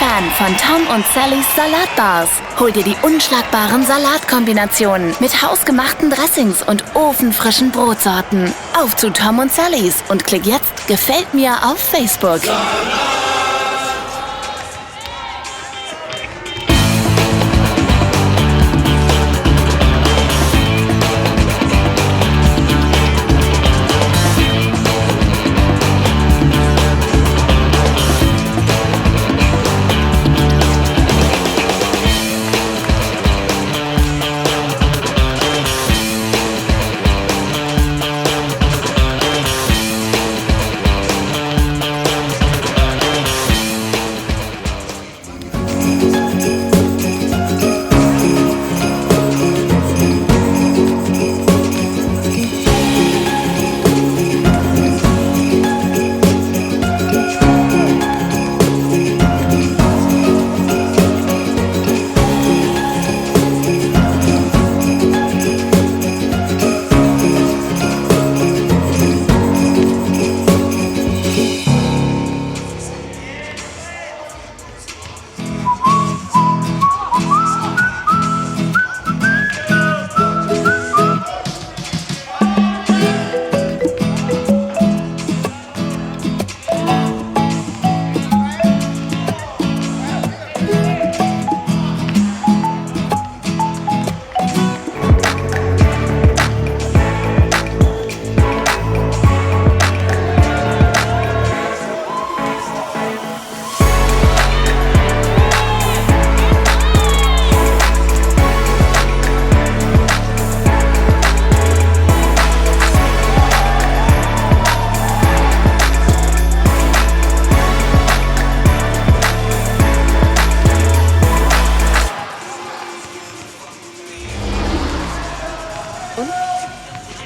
Fan von Tom und Sallys Salatbars? Hol dir die unschlagbaren Salatkombinationen mit hausgemachten Dressings und ofenfrischen Brotsorten. Auf zu Tom und Sallys und klick jetzt Gefällt mir auf Facebook.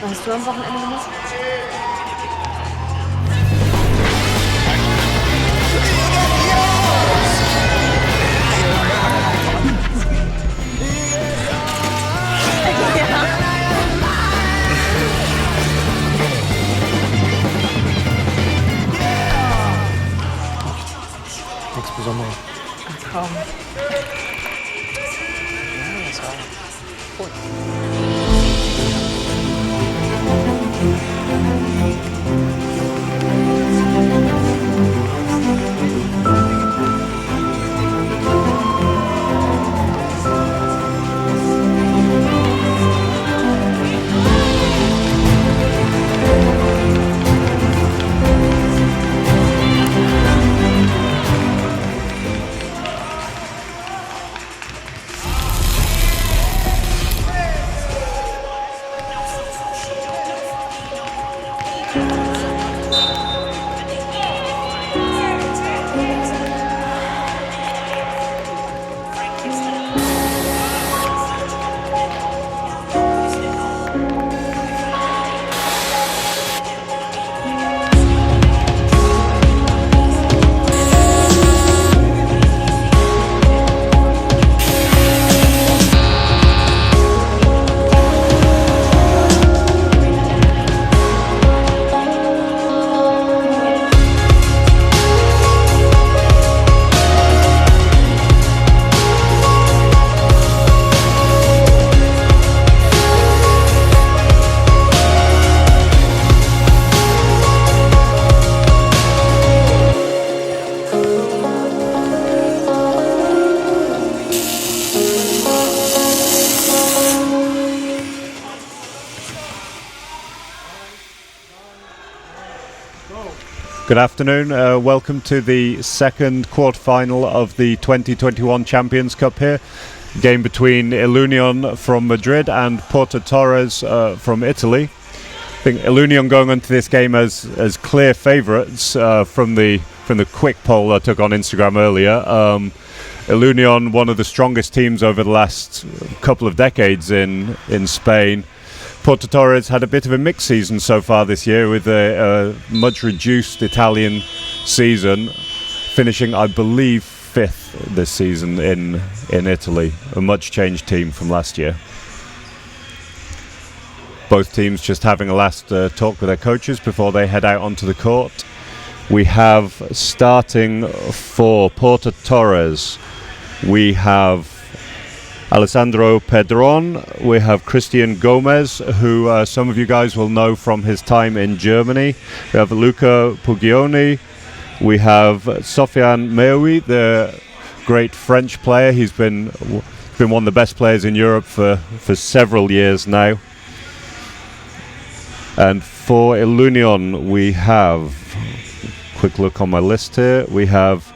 Was hast du am Wochenende gemacht? Nichts Besonderes. Ach komm. Ja, das war gut. Good afternoon, welcome to the second quarter-final of the 2021 Champions Cup here. Game between Ilunion from Madrid and Porto Torres from Italy. I think Ilunion going into this game as clear favourites from the quick poll I took on Instagram earlier. Ilunion, one of the strongest teams over the last couple of decades in Spain. Porto Torres had a bit of a mixed season so far this year with a much reduced Italian season, finishing, I believe, 5th this season in Italy, a much changed team from last year. Both teams just having a last talk with their coaches before they head out onto the court. We have, starting for Porto Torres, we have Alessandro Pedron, we have Christian Gomez, who some of you guys will know from his time in Germany. We have Luca Pugioni, we have Sofiane Meoui, the great French player. He's been one of the best players in Europe for several years now. And for Ilunion, we have, quick look on my list here, we have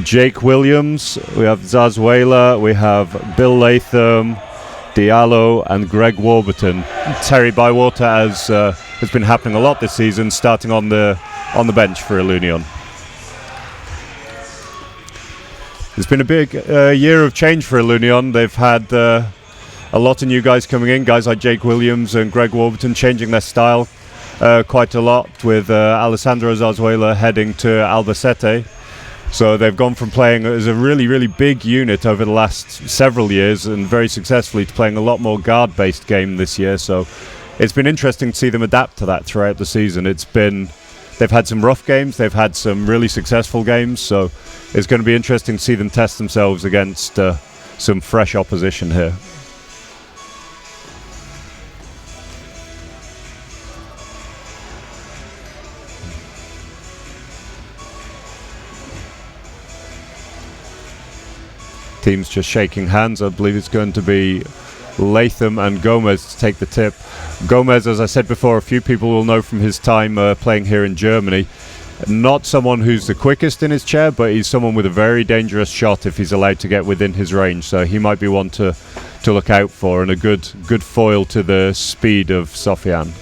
Jake Williams, we have Zazuela, we have Bill Latham, Diallo and Greg Warburton. Terry Bywater has been happening a lot this season, starting on the bench for Ilunion. It's been a big year of change for Ilunion. They've had a lot of new guys coming in, guys like Jake Williams and Greg Warburton changing their style quite a lot, with Alessandro Zazuela heading to Albacete. So they've gone from playing as a really, really big unit over the last several years and very successfully to playing a lot more guard-based game this year. So it's been interesting to see them adapt to that throughout the season. They've had some rough games, they've had some really successful games, so it's going to be interesting to see them test themselves against some fresh opposition here. Teams just shaking hands. I believe it's going to be Latham and Gomez to take the tip. Gomez, as I said before, a few people will know from his time playing here in Germany. Not someone who's the quickest in his chair, but he's someone with a very dangerous shot if he's allowed to get within his range. So he might be one to look out for, and a good foil to the speed of Sofiane.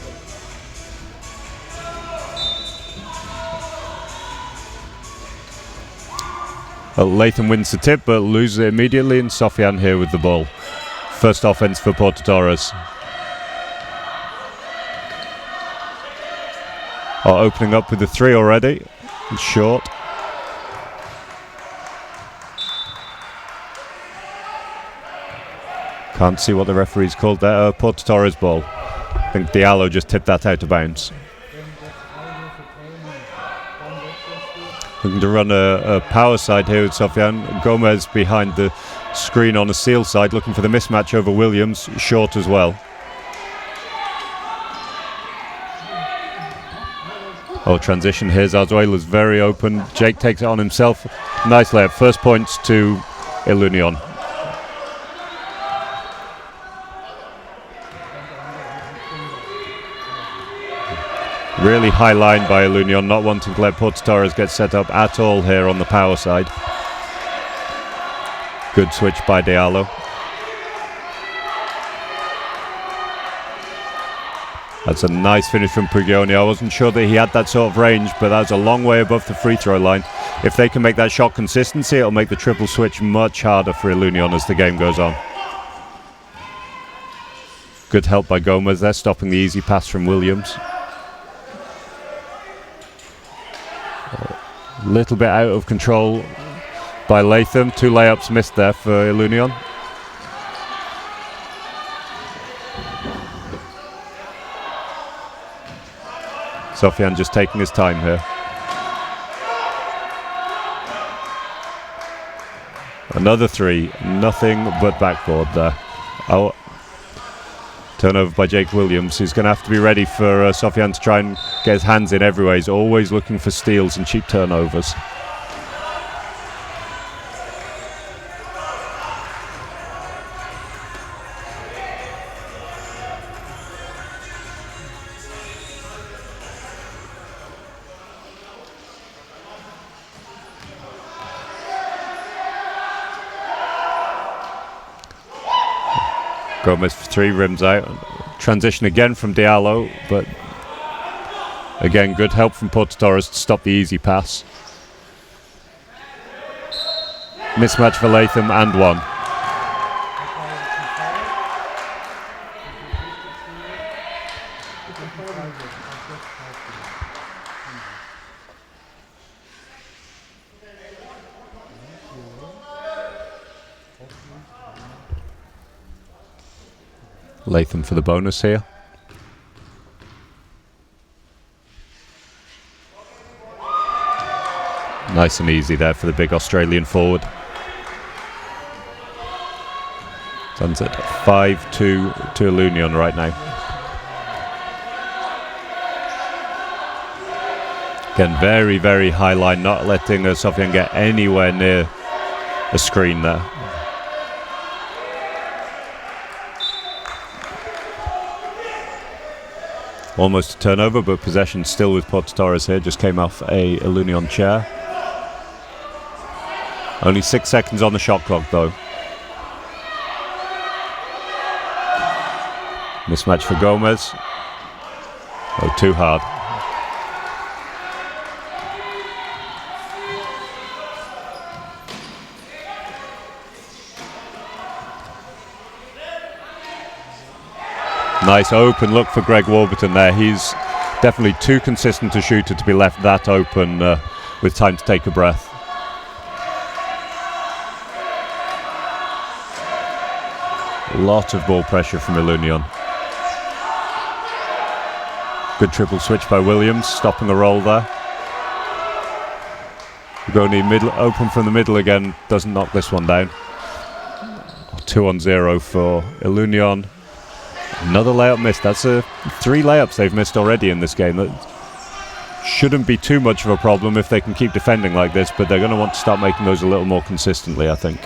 Latham wins the tip but loses it immediately, and Sofiane here with the ball. First offense for Porto Torres. Opening up with the three already. It's short. Can't see what the referee's called there. Porto Torres ball. I think Diallo just tipped that out of bounds. Looking to run a power side here with Sofiane. Gomez behind the screen on the seal side, looking for the mismatch over Williams, short as well. Transition here. Zazuela's very open. Jake takes it on himself. Nice layup. First points to Ilunion. Really high line by Ilunion, not wanting to let Porto Torres get set up at all here on the power side. Good switch by Diallo. That's a nice finish from Pugioni. I wasn't sure that he had that sort of range, but that's a long way above the free throw line. If they can make that shot consistency, it'll make the triple switch much harder for Ilunion as the game goes on. Good help by Gomez there, stopping the easy pass from Williams. A little bit out of control by Latham. Two layups missed there for Ilunion. Sofiane just taking his time here. Another three, nothing but backboard there. Turnover by Jake Williams. He's going to have to be ready for Sofiane to try and get his hands in everywhere. He's always looking for steals and cheap turnovers. Gomez for three, rims out. Transition again from Diallo, but again, good help from Porto Torres to stop the easy pass. Mismatch for Latham and one. Latham for the bonus here. Nice and easy there for the big Australian forward. Stands at 5-2 to Ilunion right now. Again, very, very high line, not letting Sofian get anywhere near the screen there. Almost a turnover, but possession still with Porto Torres here. Just came off a Ilunion chair. Only 6 seconds on the shot clock though. Mismatch for Gomez. Oh, too hard. Nice open look for Greg Warburton there. He's definitely too consistent a shooter to be left that open with time to take a breath. A lot of ball pressure from Ilunion. Good triple switch by Williams, stopping a roll there. Ugoni open from the middle again, doesn't knock this one down. 2-0 for Ilunion. Another layup missed. That's 3 layups they've missed already in this game. That shouldn't be too much of a problem if they can keep defending like this, but they're going to want to start making those a little more consistently, I think.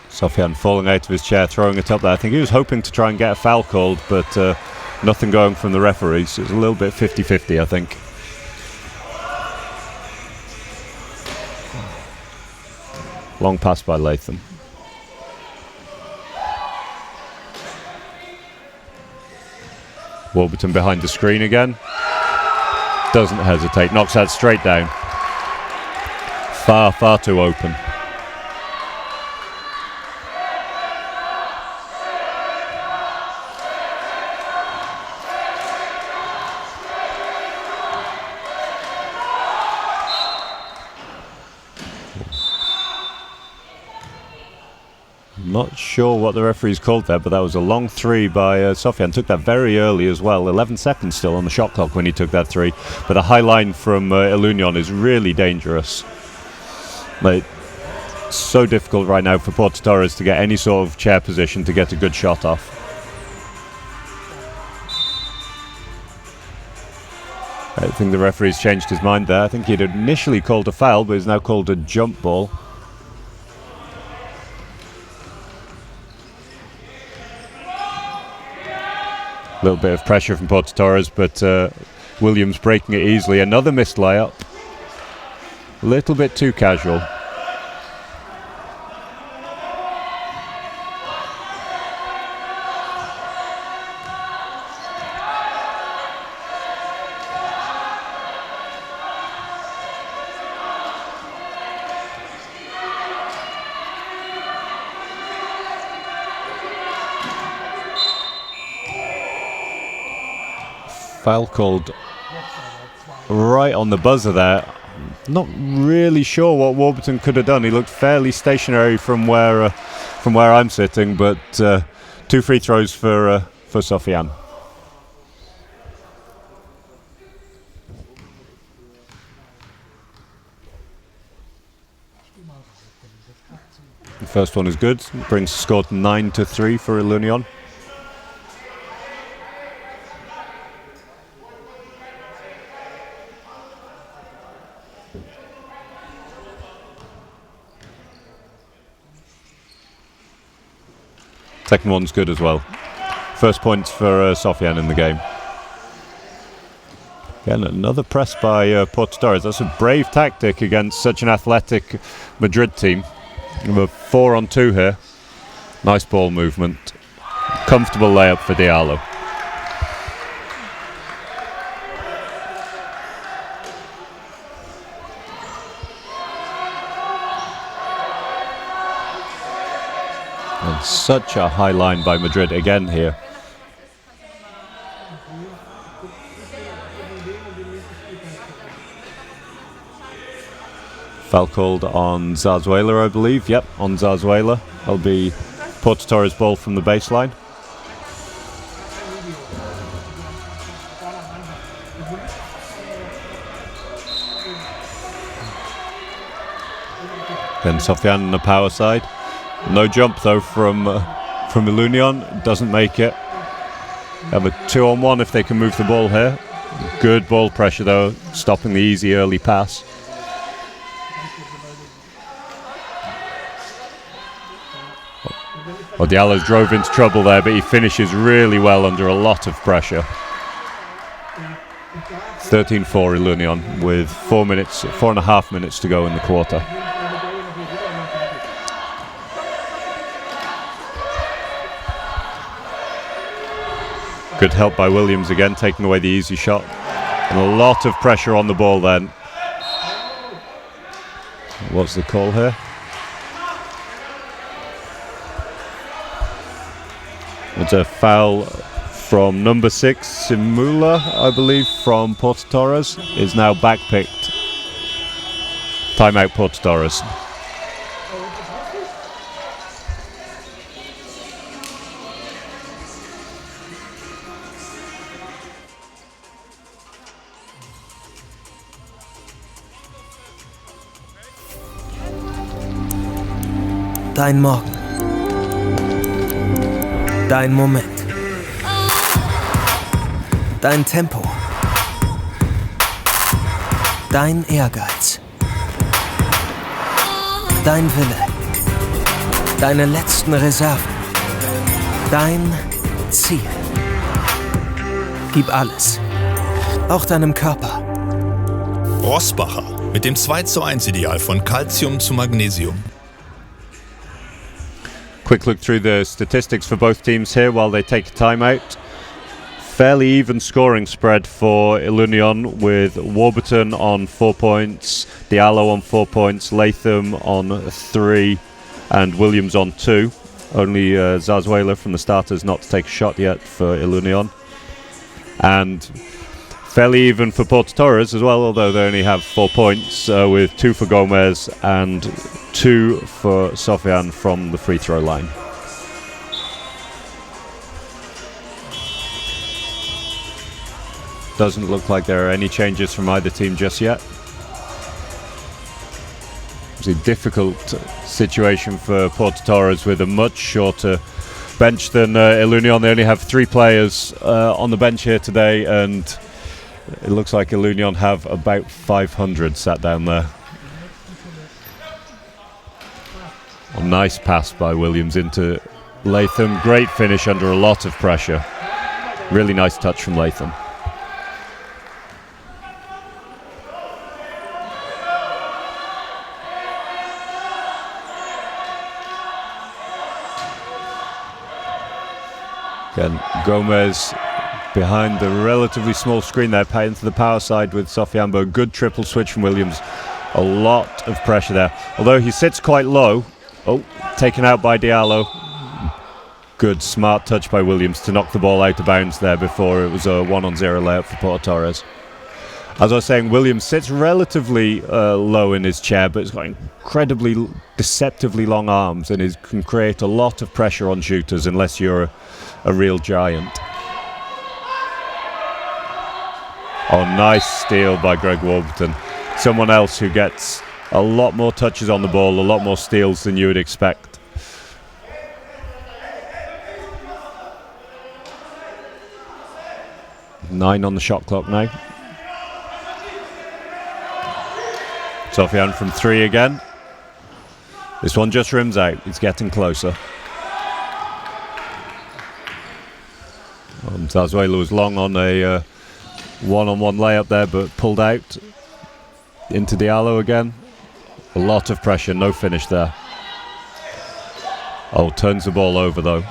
Sofian falling out of his chair, throwing it up there. I think he was hoping to try and get a foul called, but nothing going from the referees. It was a little bit 50-50, I think. Long pass by Latham. Warburton behind the screen again. Doesn't hesitate, knocks that straight down. Far, far too open. Not sure what the referee's called there, but that was a long 3 by Sofian. Took that very early as well. 11 seconds still on the shot clock when he took that 3. But the high line from Ilunion is really dangerous. Like, so difficult right now for Porto Torres to get any sort of chair position to get a good shot off. I think the referee's changed his mind there. I think he'd initially called a foul, but he's now called a jump ball. A little bit of pressure from Porto Torres, but Williams breaking it easily. Another missed layup. A little bit too casual. Foul called right on the buzzer there. Not really sure what Warburton could have done. He looked fairly stationary from where I'm sitting, but 2 free throws for Sofian. The first one is good. Brings the score to 9-3 for Ilunion. Second one's good as well. First points for Sofian in the game. Again, another press by Porto Torres. That's a brave tactic against such an athletic Madrid team. We're 4-on-2 here. Nice ball movement. Comfortable layup for Diallo. And such a high line by Madrid again here. Foul called on Zarzuela, I believe. Yep, on Zarzuela. That'll be Porto Torres ball from the baseline. Then Sofian on the power side. No jump though from Ilunion. Doesn't make it. Have a 2-on-1 if they can move the ball here. Good ball pressure though, stopping the easy early pass. Well, Diallo drove into trouble there, but he finishes really well under a lot of pressure. 13-4 Ilunion with 4.5 minutes to go in the quarter. Good help by Williams again, taking away the easy shot. And a lot of pressure on the ball then. What's the call here? It's a foul from number 6, Simula, I believe, from Porto Torres. Is now backpicked. Timeout Porto Torres. Dein Morgen. Dein Moment. Dein Tempo. Dein Ehrgeiz. Dein Wille. Deine letzten Reserven. Dein Ziel. Gib alles. Auch deinem Körper. Rossbacher mit dem 2:1 Ideal von Calcium zu Magnesium. Quick look through the statistics for both teams here while they take a timeout. Fairly even scoring spread for Ilunion with Warburton on 4 points, Diallo on 4 points, Latham on 3 and Williams on 2. Only Zarzuela from the starters not to take a shot yet for Ilunion. And fairly even for Porto Torres as well, although they only have 4 points with 2 for Gomez and 2 for Sofian from the free throw line. Doesn't look like there are any changes from either team just yet. It's a difficult situation for Porto Torres with a much shorter bench than Ilunion. They only have 3 players on the bench here today, and it looks like Ilunion have about 500 sat down there. A nice pass by Williams into Latham. Great finish under a lot of pressure. Really nice touch from Latham. Again, Gomez behind the relatively small screen there, into the power side with Sofian. Good triple switch from Williams. A lot of pressure there. Although he sits quite low. Oh, taken out by Diallo. Good smart touch by Williams to knock the ball out of bounds there before it was a 1-on-0 layup for Porto Torres. As I was saying, Williams sits relatively low in his chair, but he's got incredibly deceptively long arms and he can create a lot of pressure on shooters unless you're a real giant. Oh, nice steal by Greg Warburton. Someone else who gets a lot more touches on the ball, a lot more steals than you would expect. Nine on the shot clock now. Sofian from 3 again. This one just rims out. It's getting closer. Zarzuela was long on a one-on-one layup there, but pulled out into Diallo again. A lot of pressure, no finish there. Oh, turns the ball over though.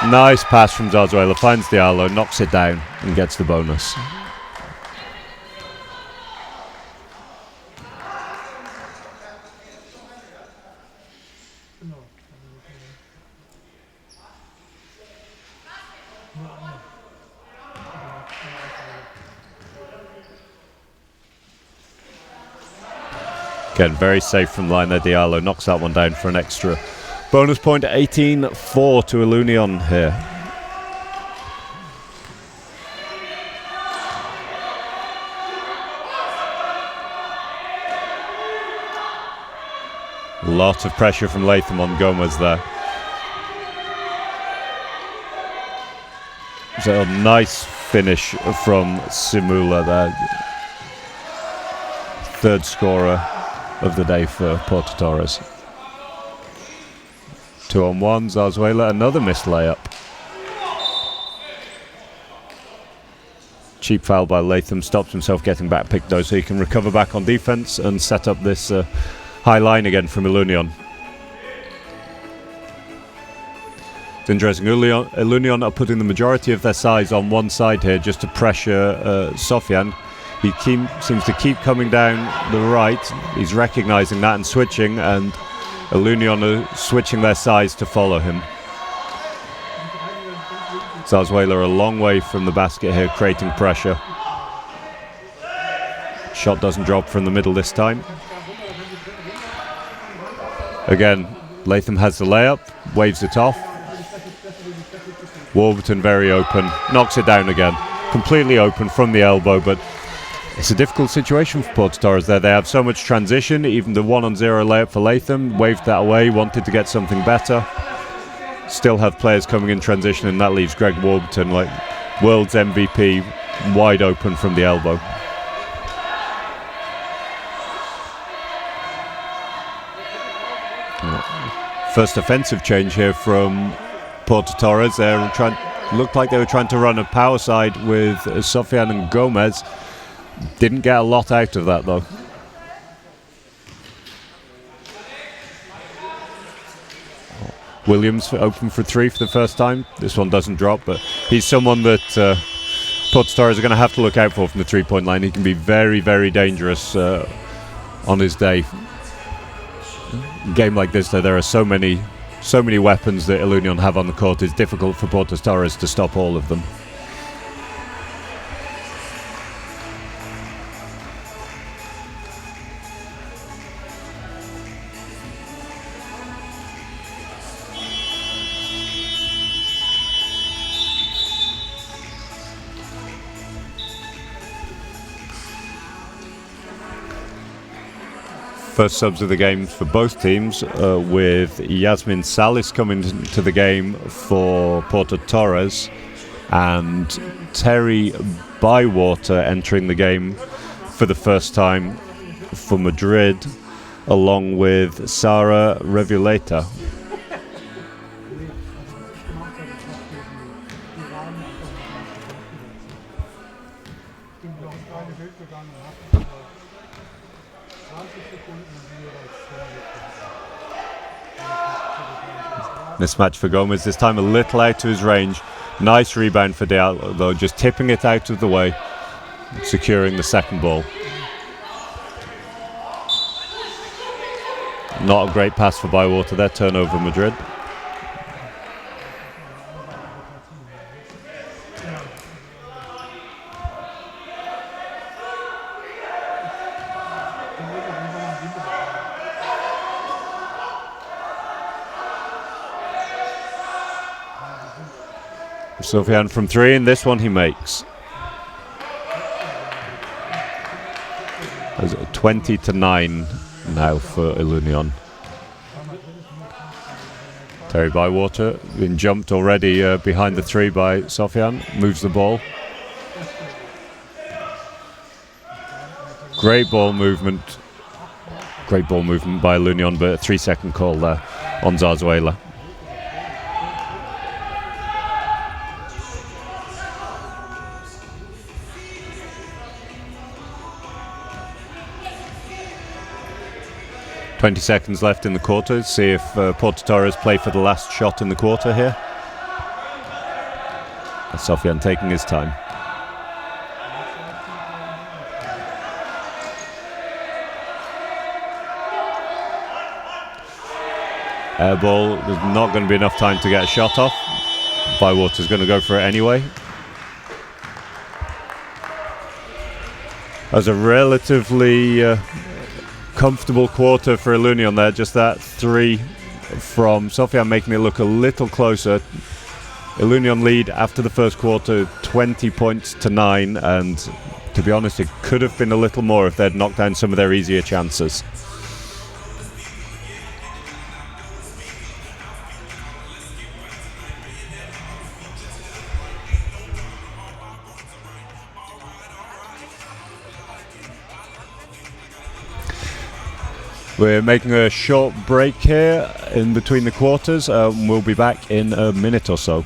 Nice pass from Zarzuela, finds Diallo, knocks it down and gets the bonus. Again, very safe from line there. Diallo knocks that one down for an extra Bonus point 18-4 to Ilunion here. Lot of pressure from Latham on Gomez there. So a nice finish from Simula there. Third scorer of the day for Porto Torres. 2-on-1, Zarzuela, another missed layup. Cheap foul by Latham, stops himself getting back picked though, so he can recover back on defense and set up this high line again from Ilunion. It's interesting, Ilunion are putting the majority of their size on one side here just to pressure Sofian. He seems to keep coming down the right. He's recognising that and switching, and Ilunion are switching their size to follow him. Zarzuela a long way from the basket here, creating pressure. Shot doesn't drop from the middle this time. Again, Latham has the layup, waves it off. Warburton very open, knocks it down again. Completely open from the elbow, but it's a difficult situation for Porto Torres there. They have so much transition. Even the 1-on-0 layup for Latham, waved that away, wanted to get something better. Still have players coming in transition, and that leaves Greg Warburton, like world's MVP, wide open from the elbow. First offensive change here from Porto Torres. Looked like they were trying to run a power side with Sofian and Gomez. Didn't get a lot out of that though. Williams open for three for the first time. This one doesn't drop, but he's someone that Porto Torres are going to have to look out for from the three-point line. He can be very, very dangerous on his day. A game like this, though, there are so many weapons that Ilunion have on the court. It's difficult for Porto Torres to stop all of them. First subs of the game for both teams, with Yasmin Salis coming to the game for Porto Torres and Terry Bywater entering the game for the first time for Madrid, along with Sara Revioleta. Mismatch for Gomez, this time a little out to his range. Nice rebound for Diallo, though, just tipping it out of the way, securing the second ball. Not a great pass for Bywater there, turnover Madrid. Sofian from three, and this one he makes. 20-9 now for Ilunion. Terry Bywater been jumped already behind the three by Sofian, moves the ball. Great ball movement by Ilunion, but a 3-second call there on Zarzuela. .20 seconds left in the quarter. See if Porto Torres play for the last shot in the quarter here. Sofian taking his time. Air ball, there's not going to be enough time to get a shot off. Bywater's going to go for it anyway. As a relatively comfortable quarter for Ilunion there, just that three from Sofia, making it look a little closer. Ilunion lead after the first quarter, 20 points to 9, and to be honest, it could have been a little more if they'd knocked down some of their easier chances. We're making a short break here in between the quarters. We'll be back in a minute or so.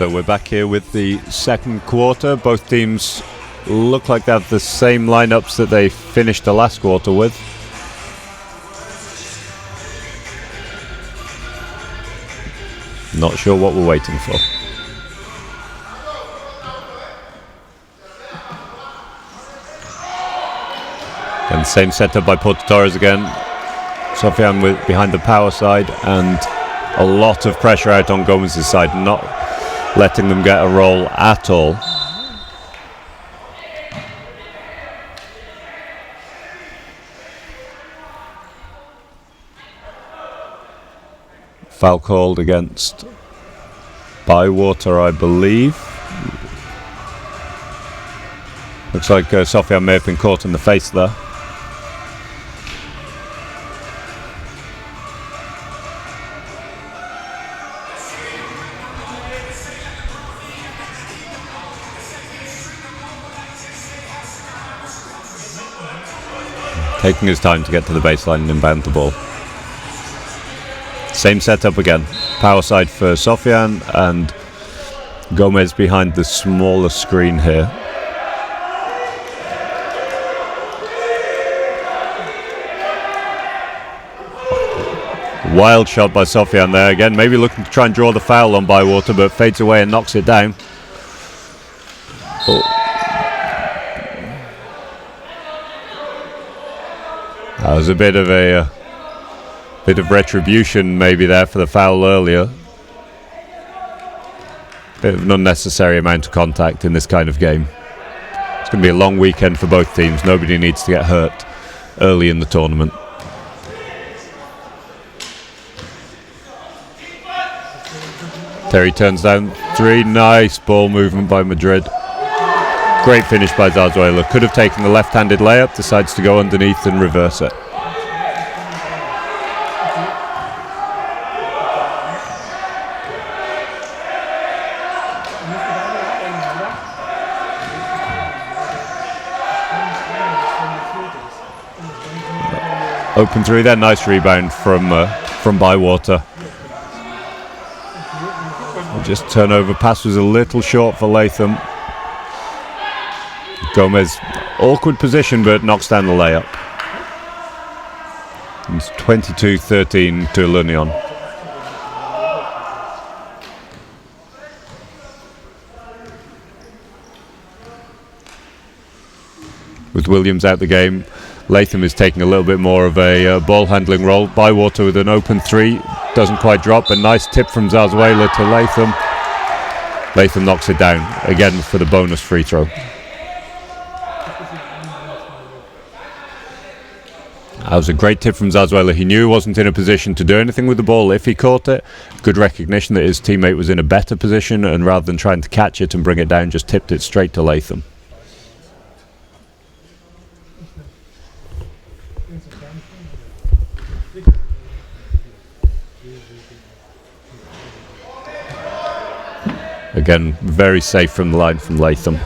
So we're back here with the second quarter. Both teams look like they have the same lineups that they finished the last quarter with. Not sure what we're waiting for. And same setup by Porto Torres again. Sofian behind the power side, and a lot of pressure out on Gomez's side, not letting them get a roll at all. Foul called against Bywater, I believe. Looks like Sofia may have been caught in the face there. Taking his time to get to the baseline and inbound the ball. Same setup again. Power side for Sofian and Gomez behind the smaller screen here. Wild shot by Sofian there again. Maybe looking to try and draw the foul on Bywater, but fades away and knocks it down. Oh. That was a bit of retribution maybe there for the foul earlier. Bit of an unnecessary amount of contact in this kind of game. It's going to be a long weekend for both teams. Nobody needs to get hurt early in the tournament. Terry turns down three. Nice ball movement by Madrid. Great finish by Zarzuela. Could have taken the left-handed layup, decides to go underneath and reverse it. Open three there, nice rebound from Bywater. Just turnover pass was a little short for Latham. Gomez, awkward position, but knocks down the layup. It's 22-13 to Ilunion. With Williams out the game, Latham is taking a little bit more of a ball handling role. Bywater with an open three, doesn't quite drop. A nice tip from Zarzuela to Latham. Latham knocks it down again for the bonus free throw. That was a great tip from Zazuela. He knew he wasn't in a position to do anything with the ball if he caught it. Good recognition that his teammate was in a better position, and rather than trying to catch it and bring it down, just tipped it straight to Latham. Again, very safe from the line from Latham.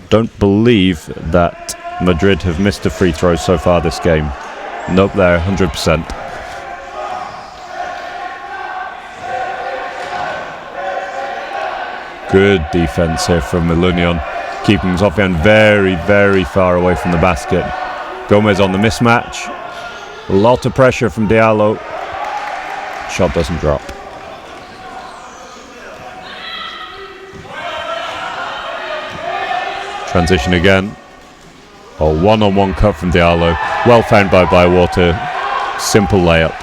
Don't believe that Madrid have missed a free throw so far this game. Nope, they're 100%. Good defense here from Ilunion, keeping Sofian very, very far away from the basket. Gomez on the mismatch. A lot of pressure from Diallo. Shot doesn't drop. Transition again. A one-on-one cut from Diallo. Well found by Bywater. Simple layup.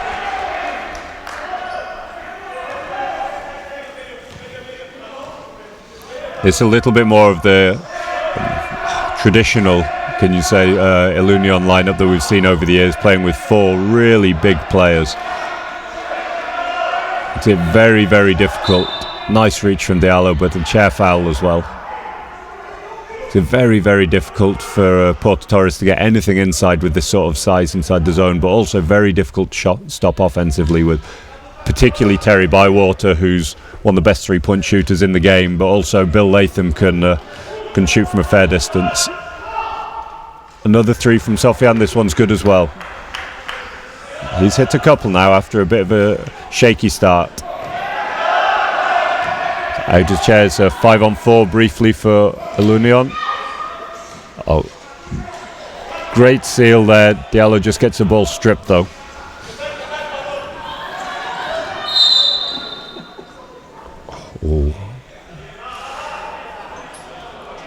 It's a little bit more of the traditional, can you say, Ilunion lineup that we've seen over the years, playing with 4 really big players. It's very, very difficult. Nice reach from Diallo, but a chair foul as well. It's very, very difficult for Porto Torres to get anything inside with this sort of size inside the zone, but also very difficult to stop offensively with particularly Terry Bywater, who's one of the best three-point shooters in the game, but also Bill Latham can shoot from a fair distance. Another 3 from Sofian. This one's good as well. He's hit a couple now after a bit of a shaky start. Out of chairs, 5-on-4 briefly for Ilunion. Oh, great seal there. Diallo just gets the ball stripped though. Oh.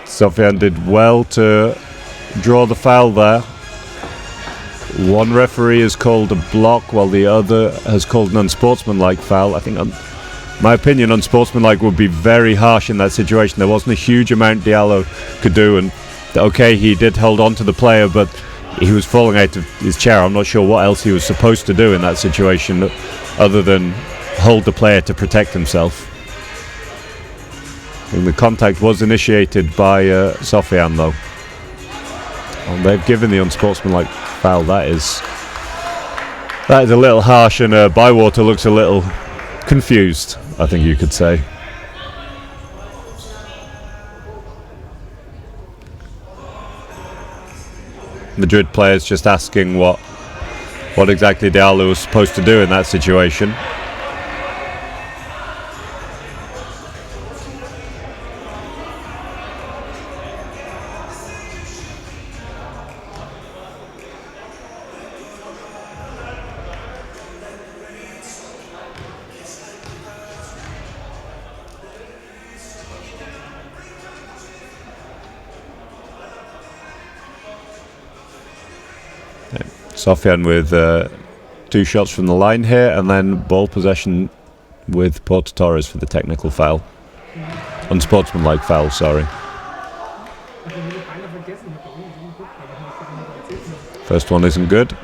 Sofian did well to draw the foul there. One referee has called a block while the other has called an unsportsmanlike foul. I think, my opinion, unsportsmanlike would be very harsh in that situation. There wasn't a huge amount Diallo could do, and okay, he did hold on to the player, but he was falling out of his chair. I'm not sure what else he was supposed to do in that situation other than hold the player to protect himself. And the contact was initiated by Sofian though. And they've given the unsportsmanlike foul. That is a little harsh, and Bywater looks a little confused, I think you could say. Madrid players just asking what exactly Diallo was supposed to do in that situation. Sofian with 2 shots from the line here, and then ball possession with Porto Torres for the technical foul. Unsportsmanlike foul, sorry. First one isn't good.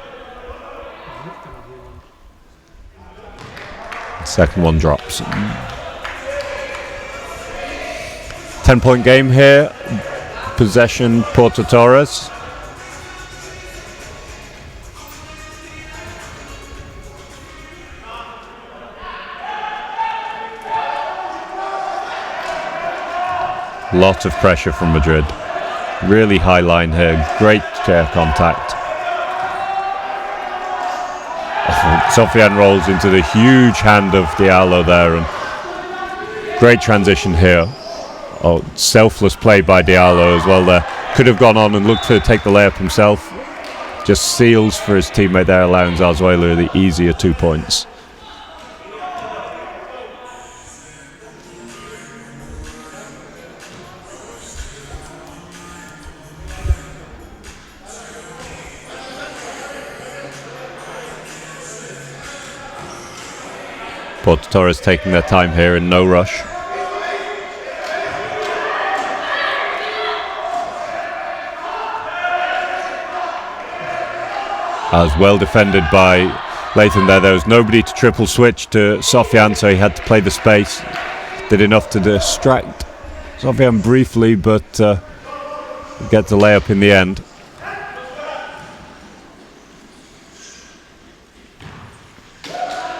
Second one drops. 10-point game here. Possession, Porto Torres. Lot of pressure from Madrid. Really high line here. Great chair contact. Sofian rolls into the huge hand of Diallo there, and great transition here. Oh, selfless play by Diallo as well there. Could have gone on and looked to take the layup himself. Just seals for his teammate there, allowing Zarzuela the easier 2 points. Porto Torres taking their time here in no rush. As well defended by Latham there. There was nobody to triple switch to Sofian, so he had to play the space. Did enough to distract Sofian briefly, but gets a layup in the end.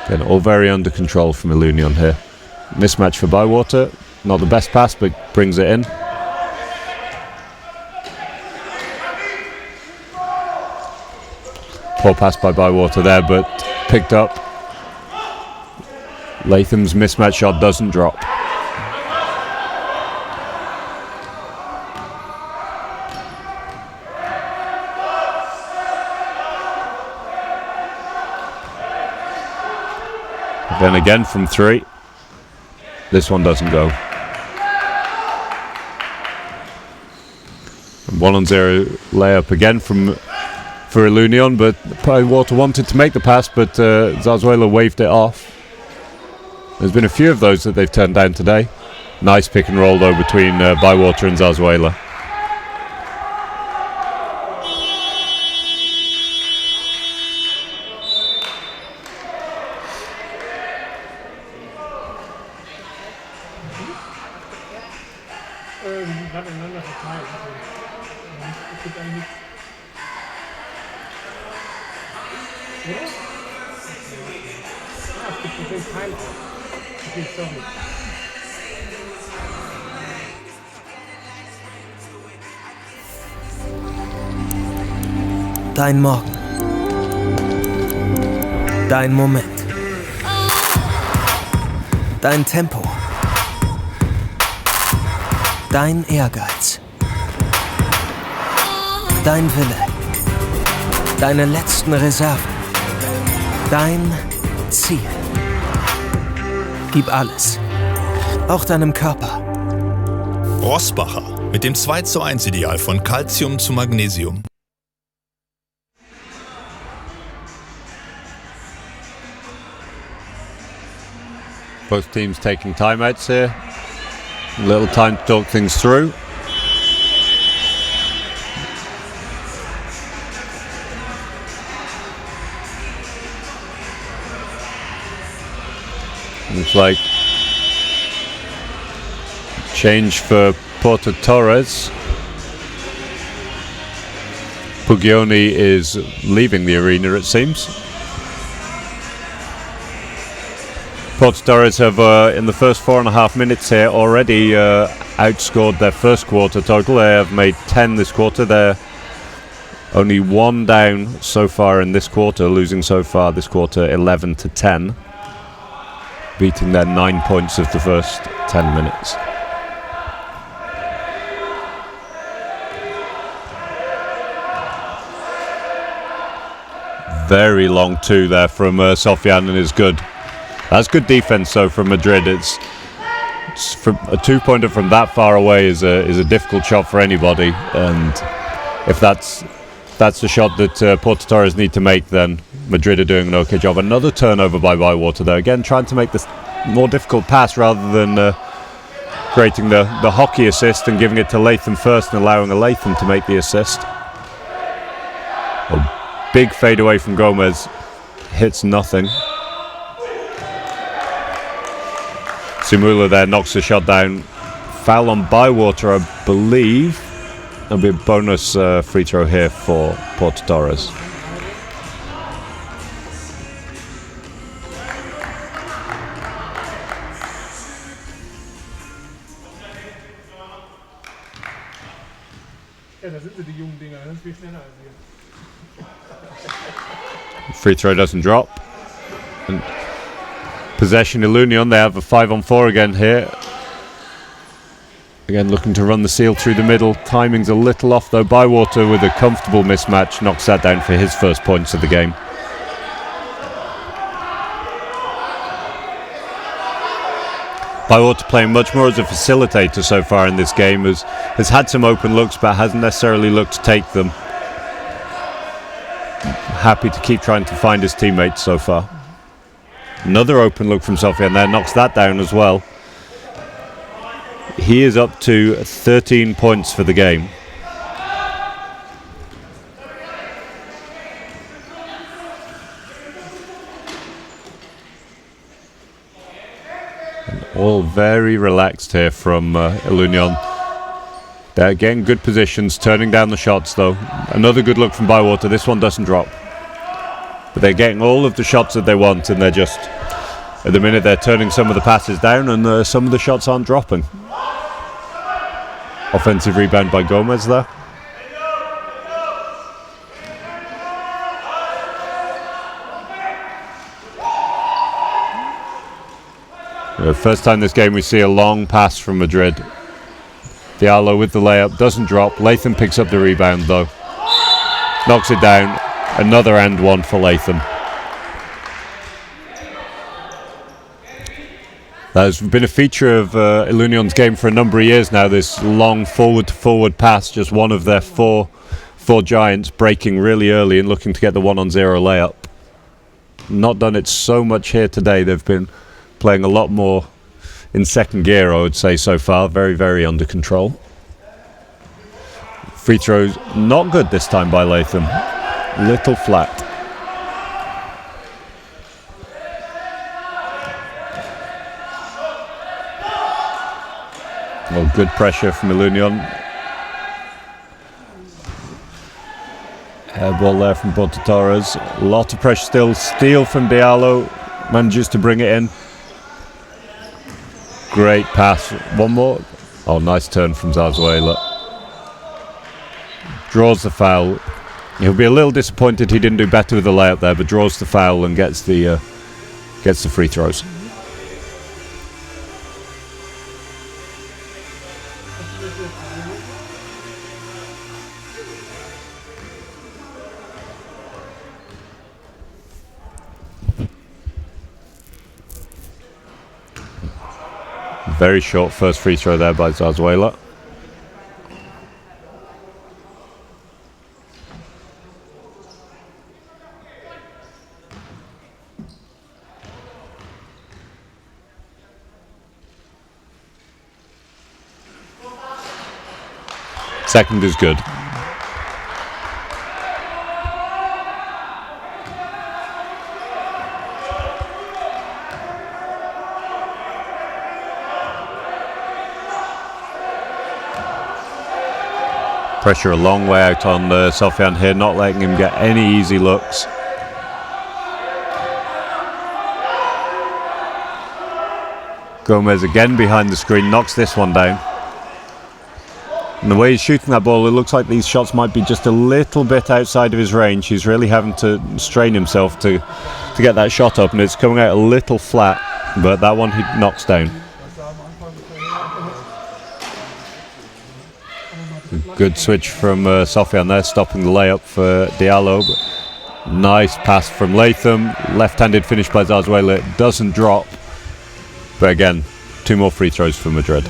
Again, all very under control from Ilunion here. Mismatch for Bywater. Not the best pass, but brings it in. Poor pass by Bywater there, but picked up. Latham's mismatch shot doesn't drop. Then again from 3. This one doesn't go. 1-0 layup again for Ilunion, but Bywater wanted to make the pass, but Zarzuela waved it off. There's been a few of those that they've turned down today. Nice pick and roll though between Bywater and Zarzuela. Dein Morgen. Dein Moment. Dein Tempo. Dein Ehrgeiz. Dein Wille. Deine letzten Reserven. Dein Ziel. Gib alles. Auch deinem Körper. Rossbacher mit dem 2:1 Ideal von Calcium zu Magnesium. Both teams taking timeouts here. A little time to talk things through. Looks like change for Porto Torres. Pugioni is leaving the arena, it seems. Porto Torres have, in the first 4.5 minutes here, already outscored their first quarter total. They have made 10 this quarter. They're only 1 down so far in this quarter, losing so far this quarter 11-10, beating their 9 points of the first 10 minutes. Very long 2 there from Sofian, and is good. That's good defense though from Madrid. It's from a 2-pointer from that far away is a difficult shot for anybody, and if that's the shot that Porto Torres need to make, then Madrid are doing an okay job. Another turnover by Bywater there, again trying to make this more difficult pass rather than creating the hockey assist and giving it to Latham first and allowing a Latham to make the assist. A big fade away from Gomez, hits nothing. Simula there knocks the shot down. Foul on Bywater, I believe. There'll be a bonus free throw here for Porto Torres. Free throw doesn't drop. And possession Ilunion, they have a 5-on-4 again here. Again looking to run the seal through the middle. Timing's a little off though. Bywater with a comfortable mismatch knocks that down for his first points of the game. Bywater playing much more as a facilitator so far in this game, has had some open looks but hasn't necessarily looked to take them. Happy to keep trying to find his teammates so far. Another open look from Sofian there, knocks that down as well. He is up to 13 points for the game. All very relaxed here from Ilunion. They're getting good positions, turning down the shots though. Another good look from Bywater. This one doesn't drop. But they're getting all of the shots that they want, and they're just, at the minute, they're turning some of the passes down, and some of the shots aren't dropping. Offensive rebound by Gomez there. First time this game we see a long pass from Madrid. Diallo with the layup, doesn't drop. Latham picks up the rebound though. Knocks it down. Another and one for Latham. That's been a feature of Ilunion's game for a number of years now, this long forward-to-forward pass, just one of their four giants breaking really early and looking to get the 1-on-0 layup. Not done it so much here today. They've been playing a lot more in second gear, I would say, so far. Very, very under control. Free throws not good this time by Latham. Little flat. Well, good pressure from Ilunion. Air ball there from Porto Torres. A lot of pressure still. Steal from Diallo. Manages to bring it in. Great pass. One more. Oh, nice turn from Zarzuela. Draws the foul. He'll be a little disappointed he didn't do better with the layup there, but draws the foul and gets the free throws. Very short first free throw there by Zarzuela. Second is good. Pressure a long way out on Sofian here, not letting him get any easy looks. Gomez again behind the screen, knocks this one down. And the way he's shooting that ball, it looks like these shots might be just a little bit outside of his range. He's really having to strain himself to get that shot up, and it's coming out a little flat, but that one he knocks down. Good switch from Sofian there, stopping the layup for Diallo. Nice pass from Latham. Left-handed finish by Zarzuela. It doesn't drop. But again, two more free throws for Madrid.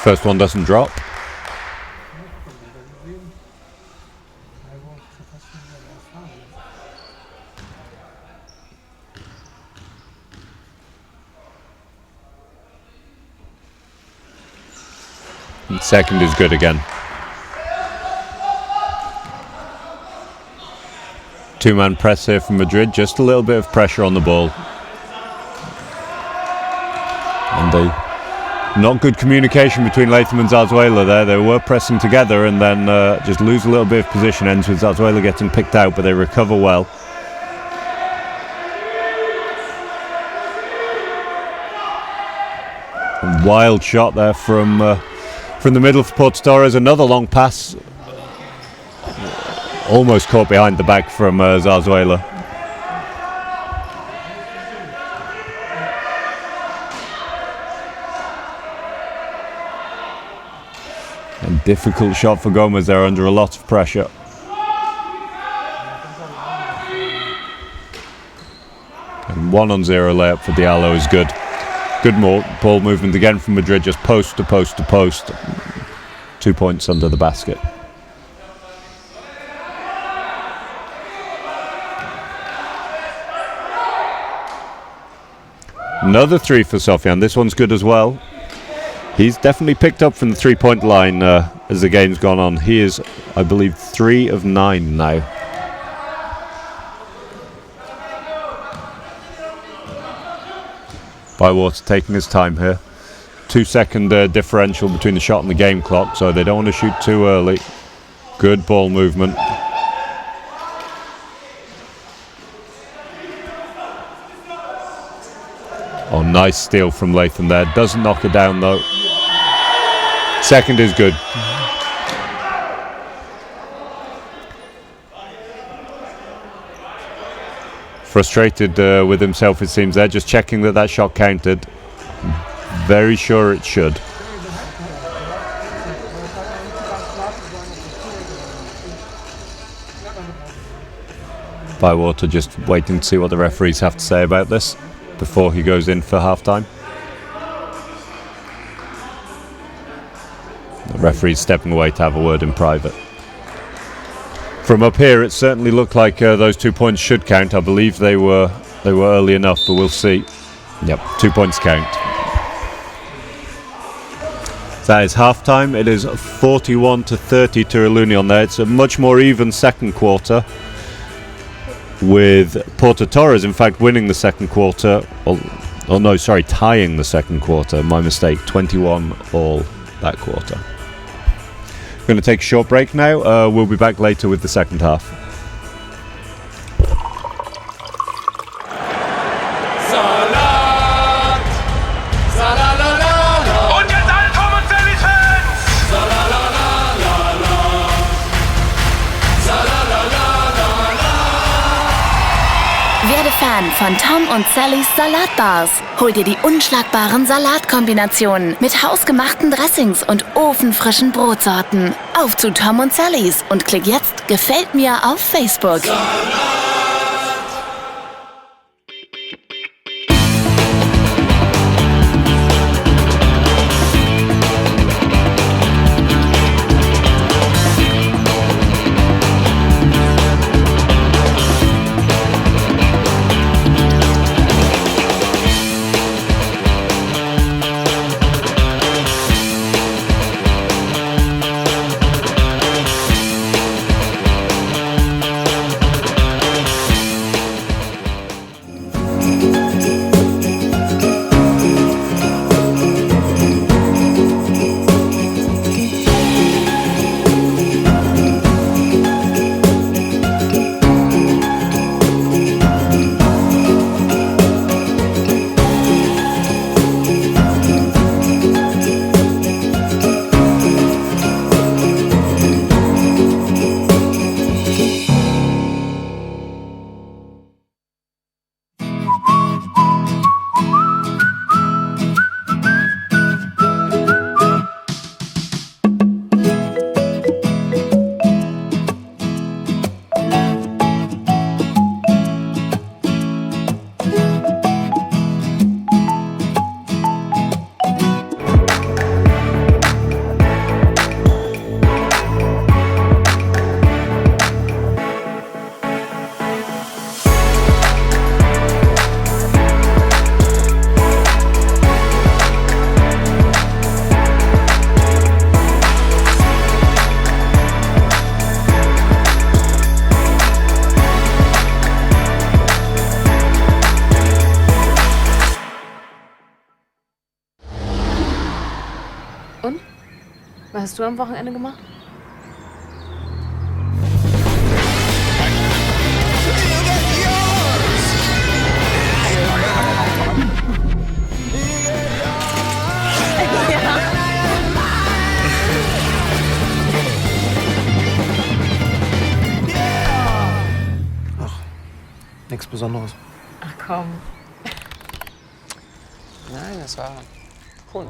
First one doesn't drop. And second is good again. Two-man press here from Madrid, just a little bit of pressure on the ball. And not good communication between Latham and Zarzuela there. They were pressing together and then just lose a little bit of position. Ends with Zarzuela getting picked out, but they recover well. A wild shot there from the middle for Porto Torres. Another long pass. Almost caught behind the back from Zarzuela. And difficult shot for Gomez there under a lot of pressure. And 1-on-0 layup for Diallo is good. Good ball movement again from Madrid, just post to post to post. 2 points under the basket. Another three for Sofian. This one's good as well. He's definitely picked up from the three-point line as the game's gone on. He is, I believe, 3 of 9 now. Bywater taking his time here. 2-second differential between the shot and the game clock, so they don't want to shoot too early. Good ball movement. Oh, nice steal from Latham there. Doesn't knock it down though. Second is good. Frustrated with himself, it seems there. Just checking that shot counted. Very sure it should. Bywater just waiting to see what the referees have to say about this before he goes in for half-time. The referee's stepping away to have a word in private. From up here, it certainly looked like those 2 points should count. I believe they were early enough, but we'll see. Yep, 2 points count. That is half-time. It is 41-30 to Ilunion there. It's a much more even second quarter, with Porto Torres in fact winning the second quarter. Tying the second quarter. My mistake. 21-all that quarter. We're going to take a short break now. We'll be back later with the second half. Werde Fan von Tom und Sallys Salatbars. Hol dir die unschlagbaren Salatkombinationen mit hausgemachten Dressings und ofenfrischen Brotsorten. Auf zu Tom und Sallys und klick jetzt Gefällt mir auf Facebook. Und? Was hast du am Wochenende gemacht? Nichts Besonderes. Ach komm. Nein, das war cool.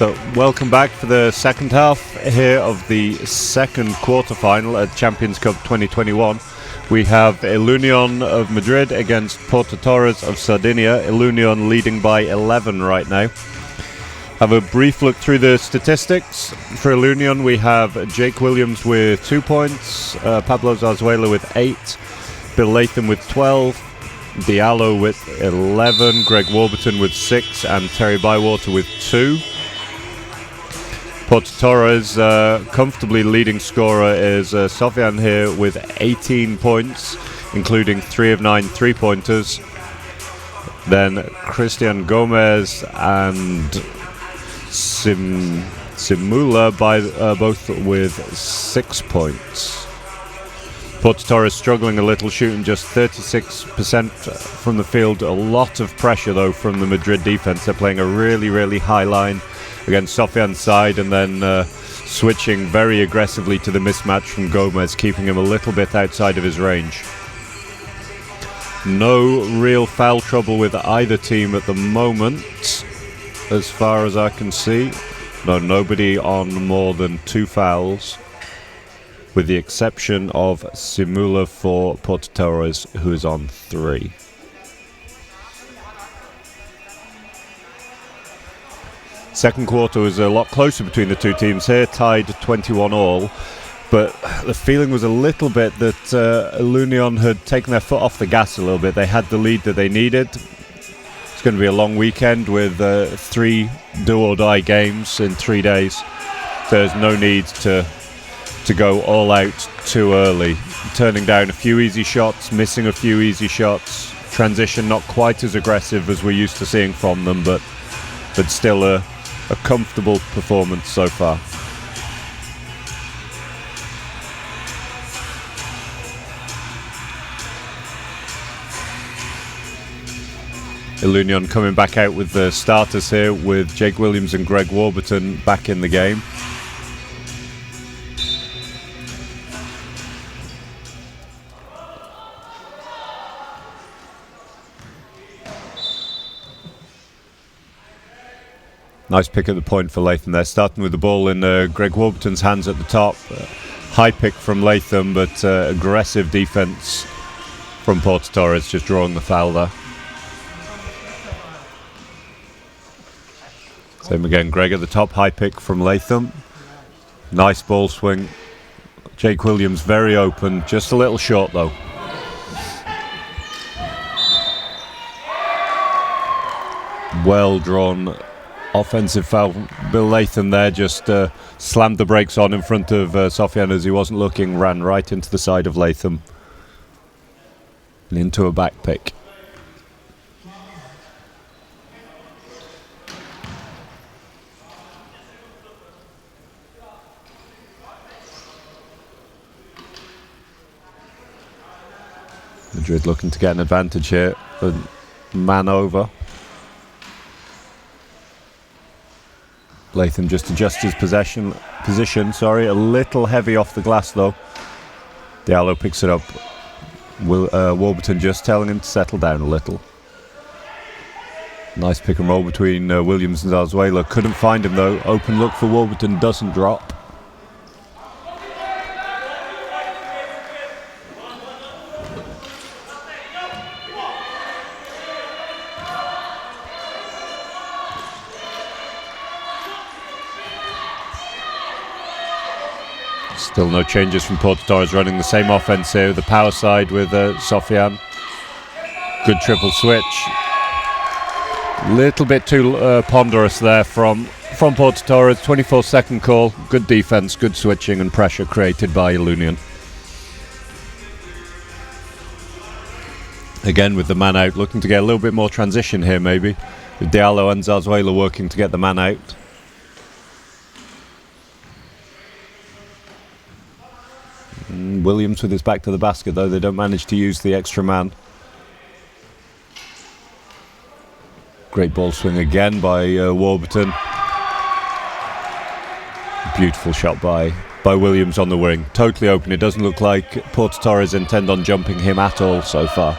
So, welcome back for the second half here of the second quarterfinal at Champions Cup 2021. We have Ilunion of Madrid against Porto Torres of Sardinia. Ilunion leading by 11 right now. Have a brief look through the statistics. For Ilunion, we have Jake Williams with 2 points, Pablo Zarzuela with 8, Bill Latham with 12, Diallo with 11, Greg Warburton with 6, and Terry Bywater with 2. Porto Torres, comfortably leading scorer is Sofian here with 18 points, including 3 of 9 3-pointers. Then Christian Gomez and Simula both with 6 points. Porto Torres struggling a little, shooting just 36% from the field. A lot of pressure though from the Madrid defense. They're playing a really, really high line against Sofian's side, and then switching very aggressively to the mismatch from Gomez, keeping him a little bit outside of his range. No real foul trouble with either team at the moment, as far as I can see. No, nobody on more than 2 fouls, with the exception of Simula for Porto Torres, who is on 3. Second quarter was a lot closer between the two teams here, tied 21 all, but the feeling was a little bit that Ilunion had taken their foot off the gas a little bit. They had the lead that they needed. It's going to be a long weekend with 3 do-or-die games in 3 days. There's no need to go all out too early. Turning down a few easy shots, missing a few easy shots. Transition not quite as aggressive as we're used to seeing from them, but still a comfortable performance so far. Ilunion coming back out with the starters here, with Jake Williams and Greg Warburton back in the game. Nice pick at the point for Latham there, starting with the ball in Greg Warburton's hands at the top. High pick from Latham, but aggressive defense from Porto Torres, just drawing the foul there. Same again, Greg at the top, high pick from Latham. Nice ball swing. Jake Williams very open, just a little short though. Well drawn offensive foul. Bill Latham there just slammed the brakes on in front of Sofian as he wasn't looking, ran right into the side of Latham and into a back pick. Madrid looking to get an advantage here. A man over. Latham just adjusts his position, a little heavy off the glass though. Diallo picks it up. Warburton just telling him to settle down a little. Nice pick and roll between Williams and Zarzuela. Couldn't find him though. Open look for Warburton, doesn't drop. Still no changes from Porto Torres, running the same offense here, the power side with Sofian. Good triple switch. Little bit too ponderous there from Porto Torres. 24-second call. Good defense, good switching and pressure created by Ilunion. Again with the man out, looking to get a little bit more transition here maybe. With Diallo and Zarzuela working to get the man out. Williams with his back to the basket though, they don't manage to use the extra man. Great ball swing again by Warburton. Beautiful shot by Williams on the wing. Totally open. It doesn't look like Porto Torres intend on jumping him at all so far.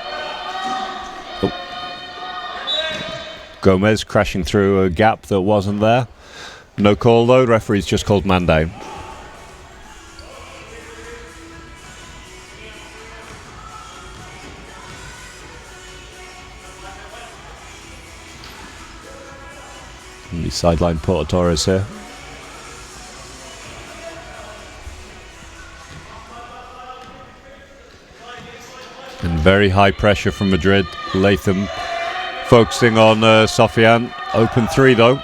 Oh. Gomez crashing through a gap that wasn't there. No call though, referee's just called man down. And the sideline Porto Torres here. And very high pressure from Madrid. Latham focusing on Sofian. Open three though.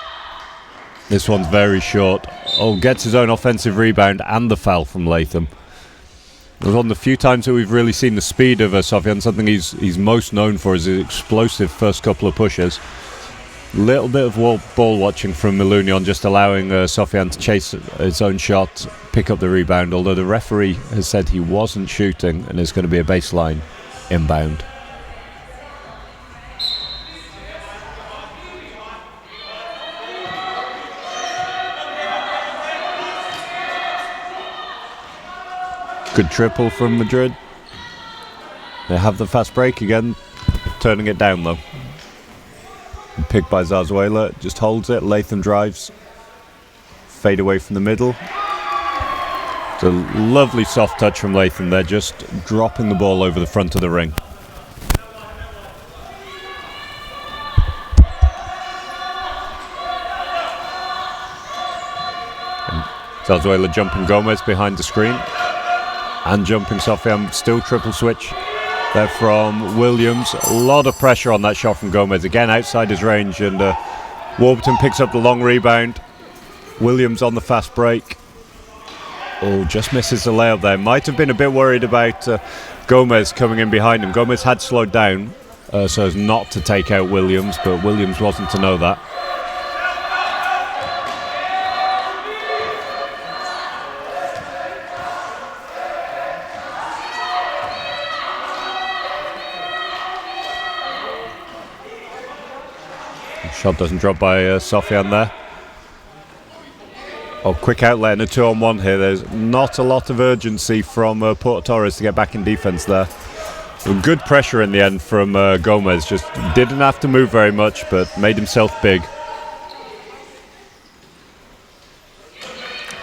This one's very short. Oh, gets his own offensive rebound and the foul from Latham. It was one of the few times that we've really seen the speed of Sofian. Something he's most known for is his explosive first couple of pushes. Little bit of ball watching from Ilunion, just allowing Sofian to chase his own shot, pick up the rebound, although the referee has said he wasn't shooting and it's going to be a baseline inbound. Good triple from Madrid. They have the fast break again, turning it down though. Picked by Zarzuela, just holds it. Latham drives. Fade away from the middle. It's a lovely soft touch from Latham there, just dropping the ball over the front of the ring. And Zarzuela jumping Gomez behind the screen. And jumping Sofian, still triple switch. There from Williams. A lot of pressure on that shot from Gomez. Again, outside his range. And Warburton picks up the long rebound. Williams on the fast break. Oh, just misses the layup there. Might have been a bit worried about Gomez coming in behind him. Gomez had slowed down so as not to take out Williams. But Williams wasn't to know that. Shot doesn't drop by Sofian there. Oh, quick outlet and a 2-on-1 here. There's not a lot of urgency from Porto Torres to get back in defense there. Well, good pressure in the end from Gomez. Just didn't have to move very much, but made himself big.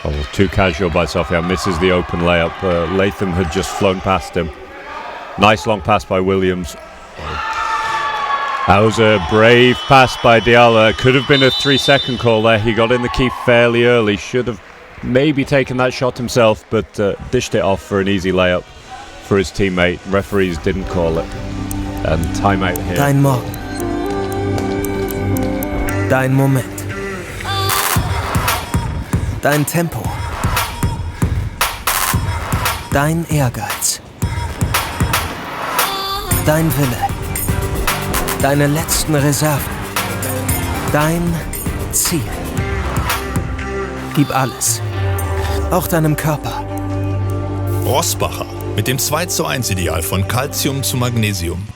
Oh, too casual by Sofian. Misses the open layup. Latham had just flown past him. Nice long pass by Williams. That was a brave pass by Diallo. Could have been a 3-second call there. He got in the key fairly early. Should have maybe taken that shot himself, but dished it off for an easy layup for his teammate. Referees didn't call it. And timeout here. Dein Morgen. Dein Moment. Dein Tempo. Dein Ehrgeiz. Dein Wille. Deine letzten Reserven. Dein Ziel. Gib alles. Auch deinem Körper. Rossbacher mit dem 2:1 Ideal von Calcium zu Magnesium.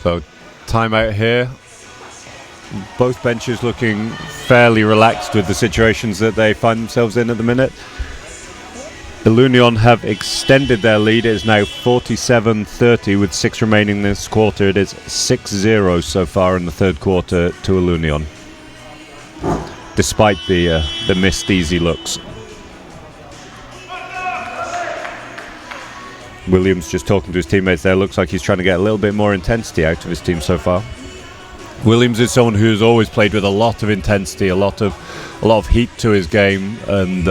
So, timeout here. Both benches looking fairly relaxed with the situations that they find themselves in at the minute. Ilunion have extended their lead. It is now 47-30 with 6 remaining this quarter. It is 6-0 so far in the third quarter to Ilunion, despite the missed easy looks. Williams just talking to his teammates there. Looks like he's trying to get a little bit more intensity out of his team so far. Williams is someone who's always played with a lot of intensity, a lot of heat to his game, and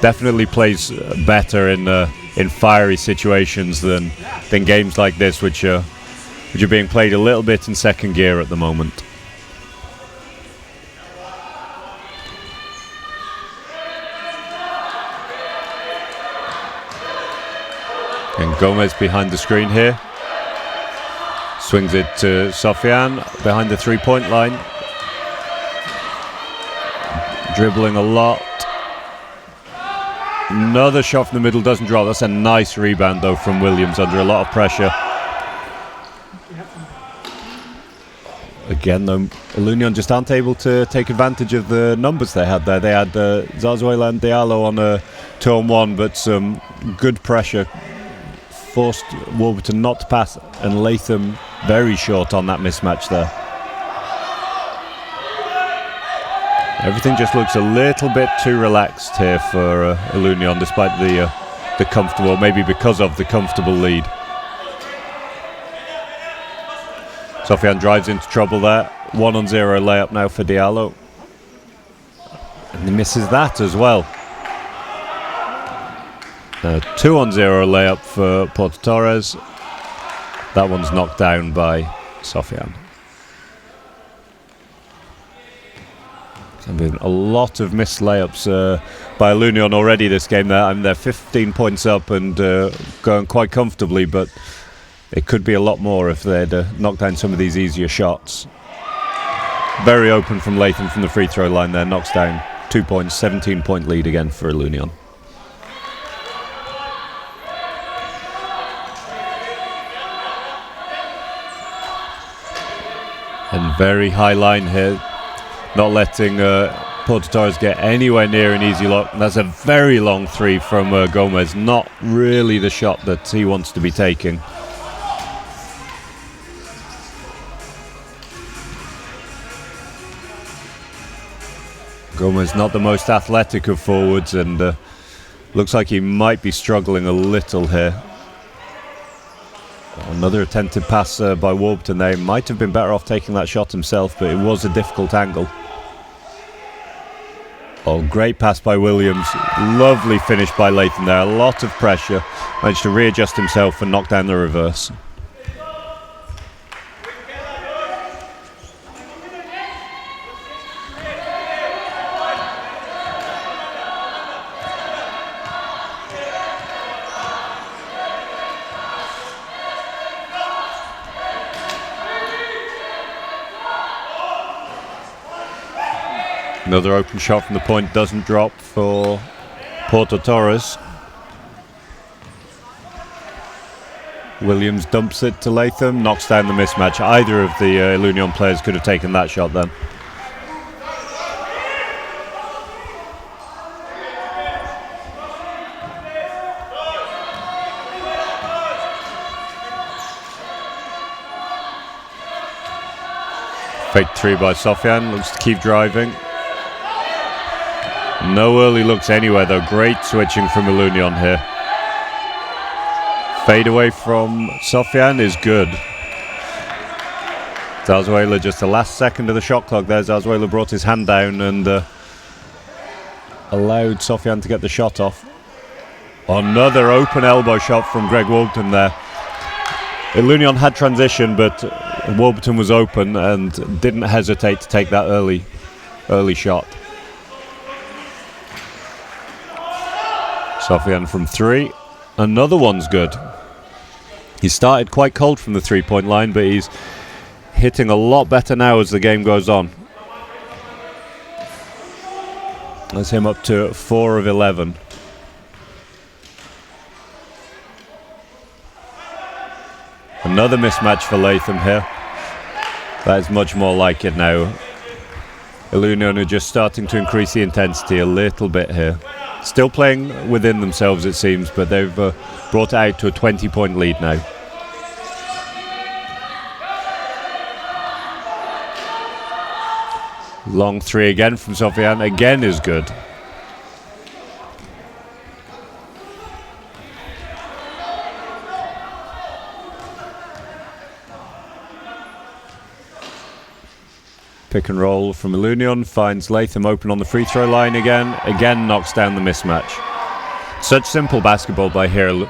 definitely plays better in fiery situations than games like this, which are being played a little bit in second gear at the moment. And Gomez behind the screen here. Swings it to Sofian behind the three-point line. Dribbling a lot. Another shot from the middle doesn't drop. That's a nice rebound though from Williams under a lot of pressure. Again, though, Ilunion just aren't able to take advantage of the numbers they had there. They had Zarzuela and Diallo on a 2-on-1, but some good pressure forced Warburton not to pass, and Latham very short on that mismatch there. Everything just looks a little bit too relaxed here for Ilunion, despite the comfortable, maybe because of the comfortable lead. Sofian drives into trouble there. 1-0 layup now for Diallo. And he misses that as well. 2-0 layup for Porto Torres. That one's knocked down by Sofian. There's been a lot of missed layups by Ilunion already this game. They're 15 points up and going quite comfortably, but it could be a lot more if they'd knocked down some of these easier shots. Very open from Latham from the free throw line there, knocks down 2 points, 17-point lead again for Ilunion. And very high line here, not letting Porto Torres get anywhere near an easy look. That's a very long three from Gomez, not really the shot that he wants to be taking. Gomez not the most athletic of forwards, and looks like he might be struggling a little here. Another attempted pass by Warburton there. He might have been better off taking that shot himself, but it was a difficult angle. Oh, great pass by Williams. Lovely finish by Latham there. A lot of pressure. Managed to readjust himself and knock down the reverse. Another open shot from the point doesn't drop for Porto Torres. Williams dumps it to Latham, knocks down the mismatch. Either of the Ilunion players could have taken that shot then. Fake three by Sofian, looks to keep driving. No early looks anywhere though. Great switching from Ilunion here. Fade away from Sofian is good. Zarzuela just the last second of the shot clock there. Zarzuela brought his hand down and allowed Sofian to get the shot off. Another open elbow shot from Greg Warburton there. Ilunion had transition, but Warburton was open and didn't hesitate to take that early shot. Sofian from three. Another one's good. He started quite cold from the three-point line, but he's hitting a lot better now as the game goes on. That's him up to 4 of 11. Another mismatch for Latham here. That is much more like it now. Ilunion are just starting to increase the intensity a little bit here. Still playing within themselves it seems, but they've brought it out to a 20-point lead now. Long three again from Sofian, again is good. Pick and roll from Ilunion, finds Latham open on the free throw line again knocks down the mismatch. Such simple basketball by here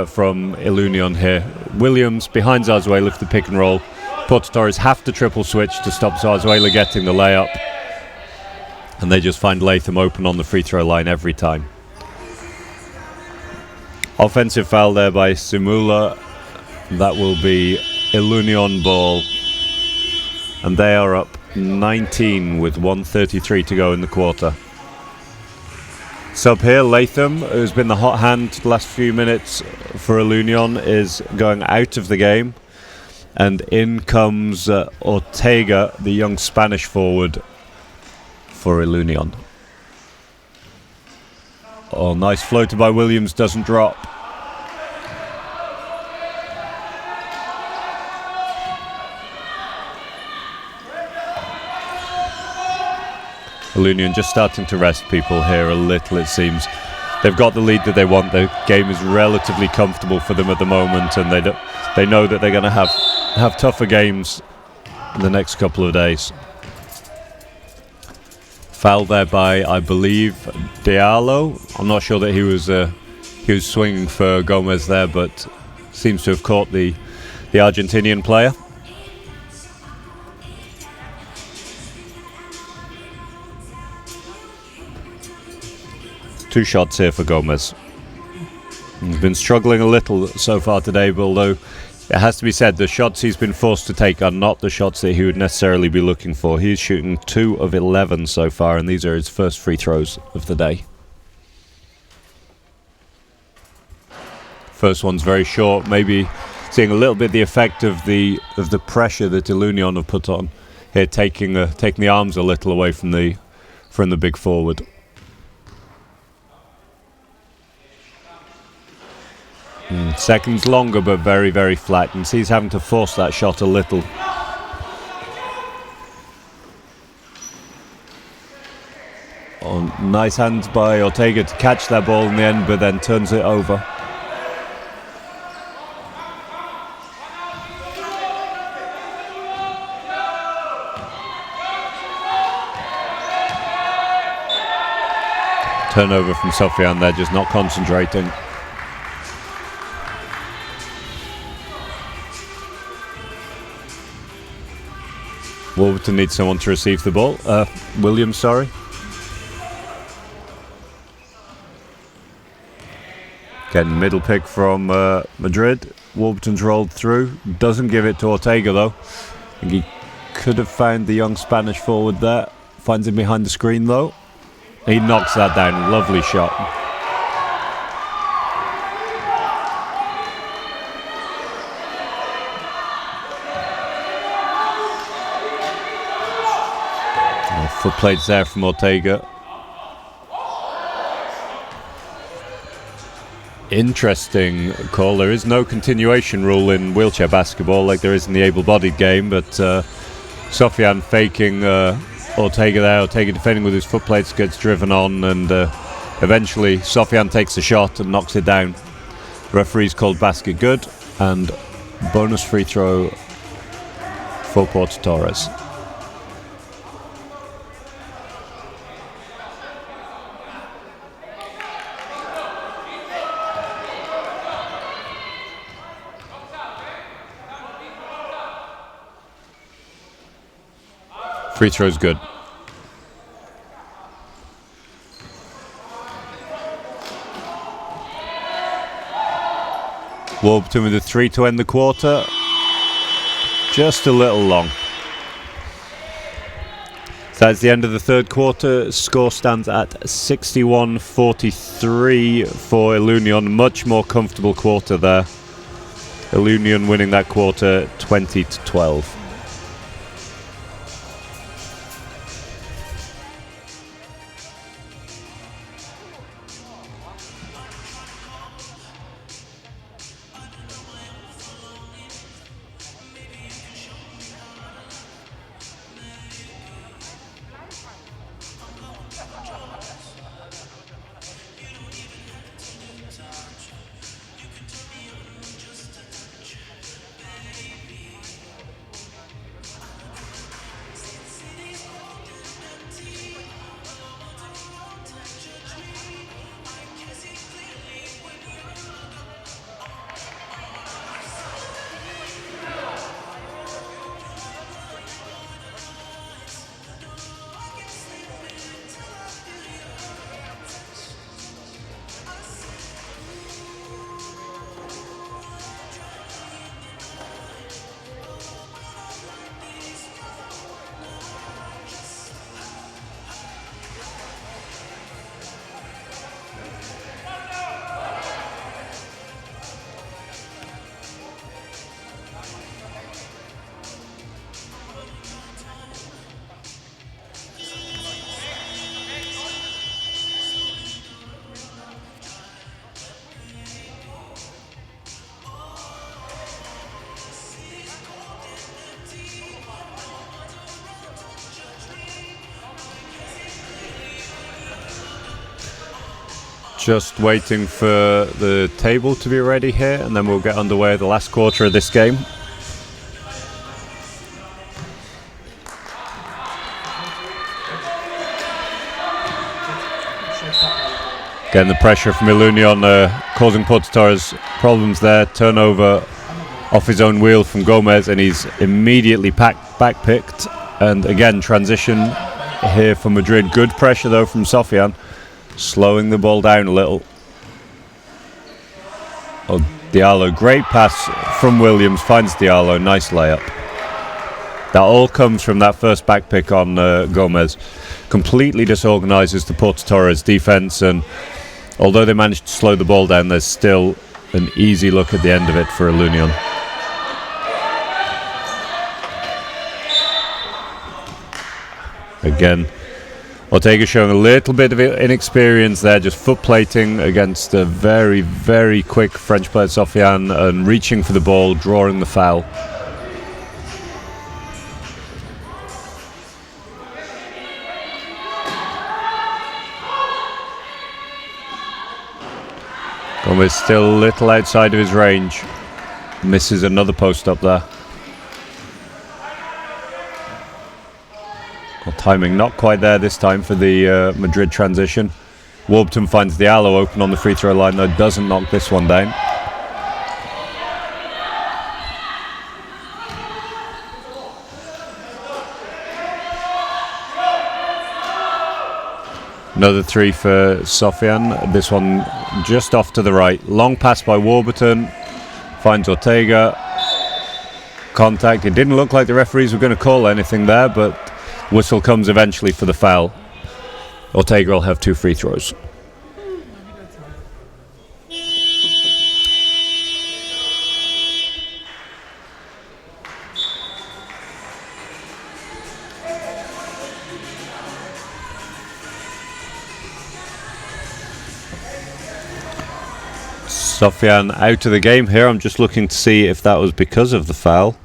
from Ilunion here. Williams behind Zarzuela for the pick and roll. Porto Torres have to triple switch to stop Zarzuela getting the layup. And they just find Latham open on the free throw line every time. Offensive foul there by Simula. That will be Ilunion ball. And they are up 19 with 1:33 to go in the quarter. Sub here, Latham, who's been the hot hand the last few minutes for Ilunion, is going out of the game. And in comes Ortega, the young Spanish forward for Ilunion. Oh, nice floater by Williams, doesn't drop. Ilunion just starting to rest people here a little, it seems. They've got the lead that they want. The game is relatively comfortable for them at the moment, and they know that they're going to have tougher games in the next couple of days. Foul there by, I believe, Diallo. I'm not sure that he was swinging for Gomez there, but seems to have caught the Argentinian player. Two shots here for Gomez. He's been struggling a little so far today, but although it has to be said, the shots he's been forced to take are not the shots that he would necessarily be looking for. He's shooting 2 of 11 so far, and these are his first free throws of the day. First one's very short, maybe seeing a little bit the effect of the pressure that Ilunion have put on here, taking the arms a little away from the big forward. Seconds longer, but very, very flat. And he's having to force that shot a little. Oh, nice hands by Ortega to catch that ball in the end, but then turns it over. Turnover from Sofian there, just not concentrating. Wolverton needs someone to receive the ball. Williams, sorry. Getting middle pick from Madrid. Wolverton's rolled through. Doesn't give it to Ortega though. I think he could have found the young Spanish forward there. Finds him behind the screen though. He knocks that down. Lovely shot. Foot plates there from Ortega. Interesting call. There is no continuation rule in wheelchair basketball like there is in the able-bodied game, but Sofian faking Ortega there. Ortega defending with his foot plates, gets driven on, and eventually Sofian takes a shot and knocks it down. The referee's called basket good, and bonus free throw for Porto Torres. Free throw's good. Wolverton with a 3 to end the quarter. Just a little long. So that's the end of the third quarter. Score stands at 61-43 for Ilunion. Much more comfortable quarter there. Ilunion winning that quarter 20-12. Just waiting for the table to be ready here, and then we'll get underway the last quarter of this game. Getting the pressure from Ilunion, causing Porto Torres problems there. Turnover off his own wheel from Gomez, and he's immediately back-picked. And again, transition here for Madrid. Good pressure though from Sofian, slowing the ball down a little. Oh, Diallo, great pass from Williams, finds Diallo, nice layup. That all comes from that first back pick on Gomez. Completely disorganises the Porto Torres defence, and although they managed to slow the ball down, there's still an easy look at the end of it for Ilunion. Again, Ortega showing a little bit of inexperience there, just foot plating against a very, very quick French player Sofian, and reaching for the ball, drawing the foul. Gomez still a little outside of his range. Misses another post up there. Well, timing not quite there this time for the Madrid transition. Warburton finds Diallo open on the free throw line, though doesn't knock this one down. Another three for Sofian. This one just off to the right. Long pass by Warburton. Finds Ortega. Contact. It didn't look like the referees were going to call anything there, but whistle comes eventually for the foul. Ortega will have two free throws. Sofian out of the game here. I'm just looking to see if that was because of the foul.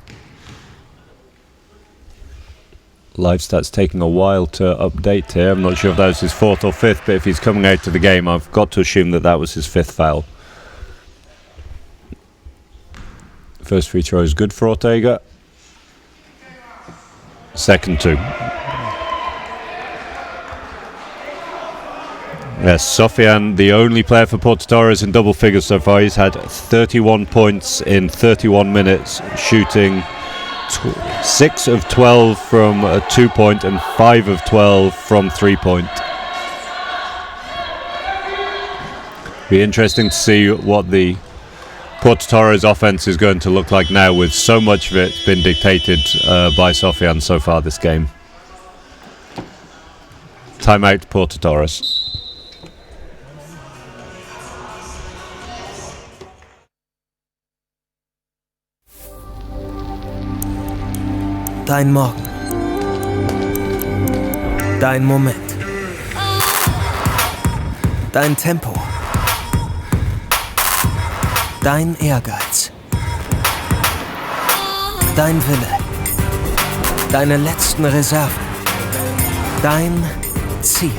Live stats taking a while to update here. I'm not sure if that was his fourth or fifth, but if he's coming out of the game, I've got to assume that that was his fifth foul. First free throw is good for Ortega. Second two. Yes, Sofian, the only player for Porto Torres in double figures so far. He's had 31 points in 31 minutes, shooting 6 of 12 from a 2-point and 5 of 12 from 3-point. Be interesting to see what the Porto Torres offense is going to look like now, with so much of it been dictated by Sofian so far this game. Timeout, Porto Torres. Dein Morgen. Dein Moment. Dein Tempo. Dein Ehrgeiz. Dein Wille. Deine letzten Reserven. Dein Ziel.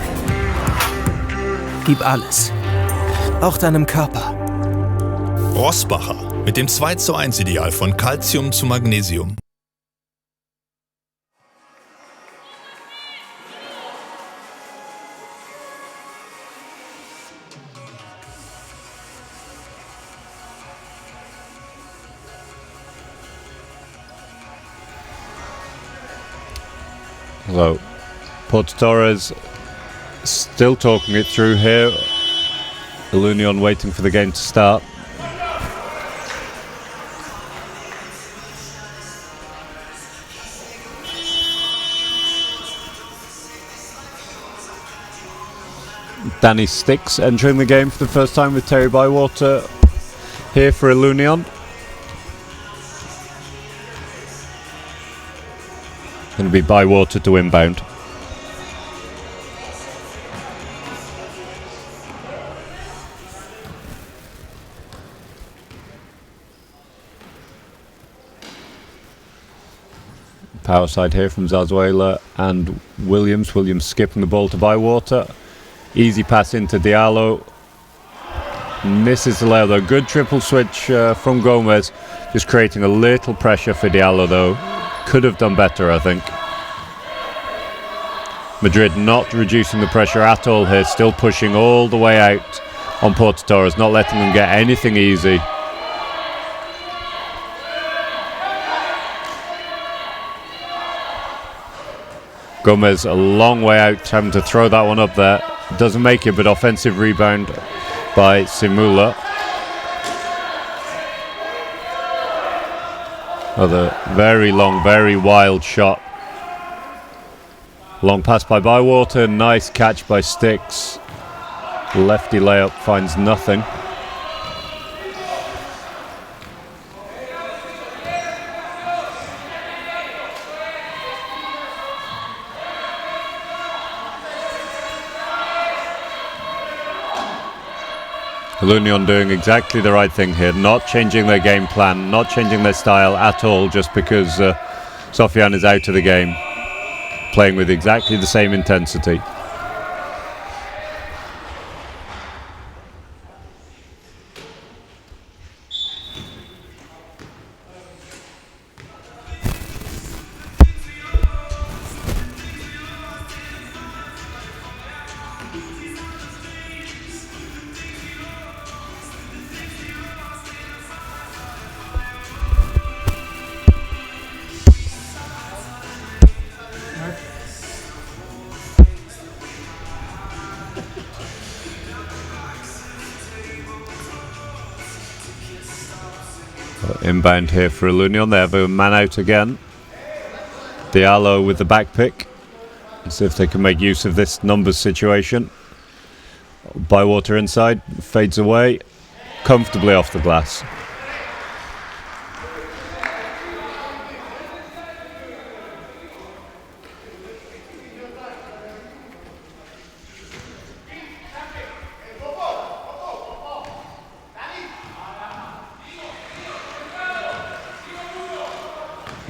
Gib alles. Auch deinem Körper. Rossbacher mit dem 2:1 Ideal von Calcium zu Magnesium. So, Porto Torres still talking it through here. Ilunion waiting for the game to start. Danny Sticks entering the game for the first time with Terry Bywater here for Ilunion. Going to be Bywater to inbound. Power side here from Zarzuela and Williams. Williams skipping the ball to Bywater. Easy pass into Diallo. Misses the layout though. Good triple switch from Gomez. Just creating a little pressure for Diallo though. Could have done better, I think. Madrid not reducing the pressure at all here. Still pushing all the way out on Porto Torres. Not letting them get anything easy. Gomez a long way out, having to throw that one up there. Doesn't make it, but offensive rebound by Simula. Another very long, very wild shot. Long pass by Bywater, nice catch by Sticks. Lefty layup finds nothing. Ilunion doing exactly the right thing here, not changing their game plan, not changing their style at all just because Sofian is out of the game. Playing with exactly the same intensity. Inbound here for Ilunion. They have a man out again. Diallo with the back pick. Let's see if they can make use of this numbers situation. Bywater inside, fades away, comfortably off the glass.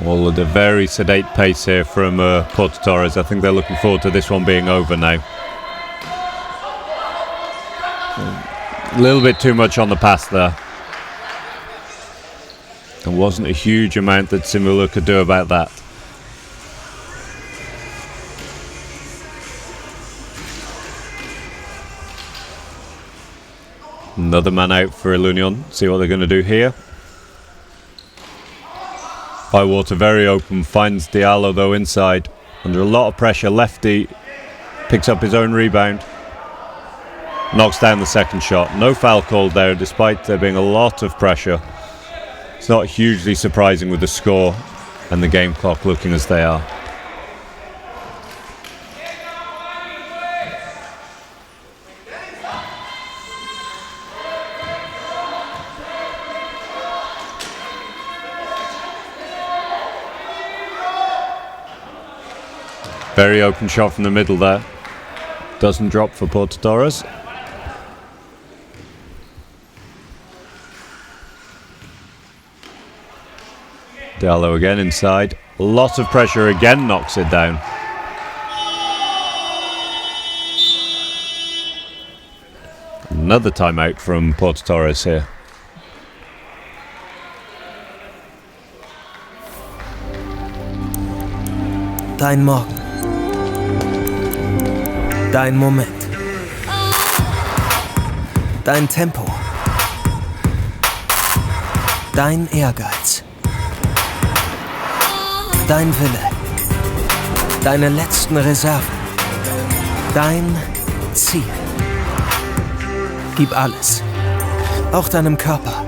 All of the very sedate pace here from Porto Torres. I think they're looking forward to this one being over now. A little bit too much on the pass there. There wasn't a huge amount that Simula could do about that. Another man out for Ilunion. See what they're going to do here. Bywater very open, finds Diallo though inside. Under a lot of pressure, lefty picks up his own rebound. Knocks down the second shot. No foul called there despite there being a lot of pressure. It's not hugely surprising with the score and the game clock looking as they are. Very open shot from the middle there. Doesn't drop for Porto Torres. Diallo again inside. Lot of pressure again, knocks it down. Another timeout from Porto Torres here. Dein Morgen. Dein Moment. Dein Tempo. Dein Ehrgeiz. Dein Wille. Deine letzten Reserven. Dein Ziel. Gib alles. Auch deinem Körper.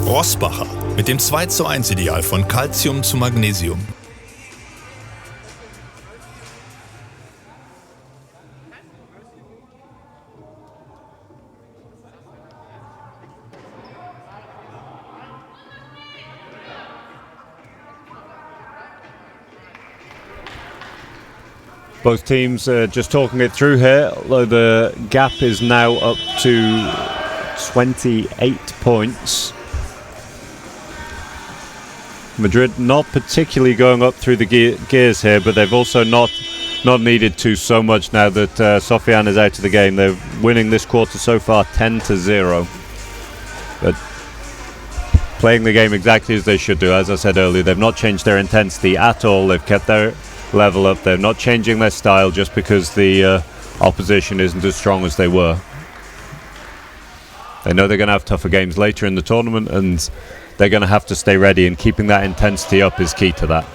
Rossbacher mit dem 2:1 Ideal von Calcium zu Magnesium. Both teams just talking it through here, although the gap is now up to 28 points. Madrid not particularly going up through the gears here, but they've also not not needed to so much now that Sofiane is out of the game. They're winning this quarter so far 10-0. But playing the game exactly as they should do. As I said earlier, they've not changed their intensity at all. They've kept their level up. They're not changing their style just because the opposition isn't as strong as they were. They know they're going to have tougher games later in the tournament, and they're going to have to stay ready, and keeping that intensity up is key to that.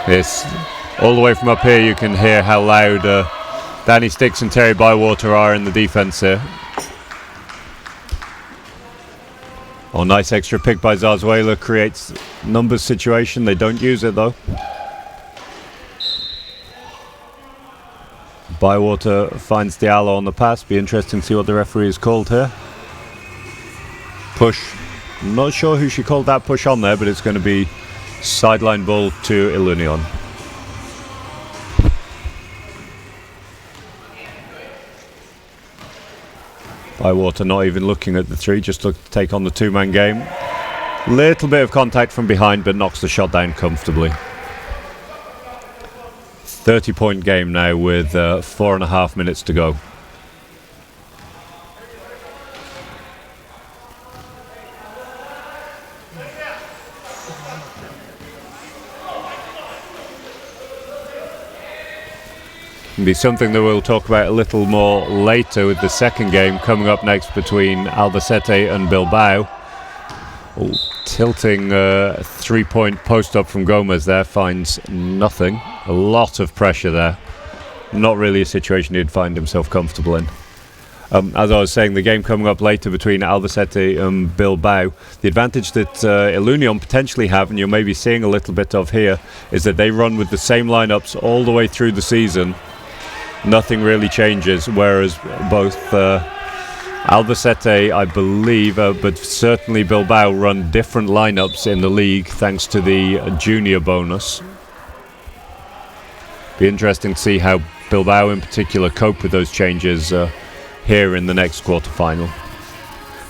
Yes, all the way from up here you can hear how loud Danny Sticks and Terry Bywater are in the defence here. Oh, nice extra pick by Zarzuela, creates numbers situation. They don't use it though. Bywater finds Diallo on the pass. Be interesting to see what the referee has called here. Push. I'm not sure who she called that push on there, but it's going to be sideline ball to Ilunion. Bywater not even looking at the three, just looked to take on the two-man game. Little bit of contact from behind, but knocks the shot down comfortably. 30-point game now with 4.5 minutes to go. Be something that we'll talk about a little more later with the second game coming up next between Albacete and Bilbao. Oh, tilting 3-point post up from Gomez there, finds nothing. A lot of pressure there. Not really a situation he'd find himself comfortable in. As I was saying, the game coming up later between Albacete and Bilbao, the advantage that Ilunion potentially have, and you're maybe seeing a little bit of here, is that they run with the same lineups all the way through the season. Nothing really changes, whereas both Albacete, I believe, but certainly Bilbao run different lineups in the league thanks to the junior bonus. Be interesting to see how Bilbao in particular cope with those changes here in the next quarter-final.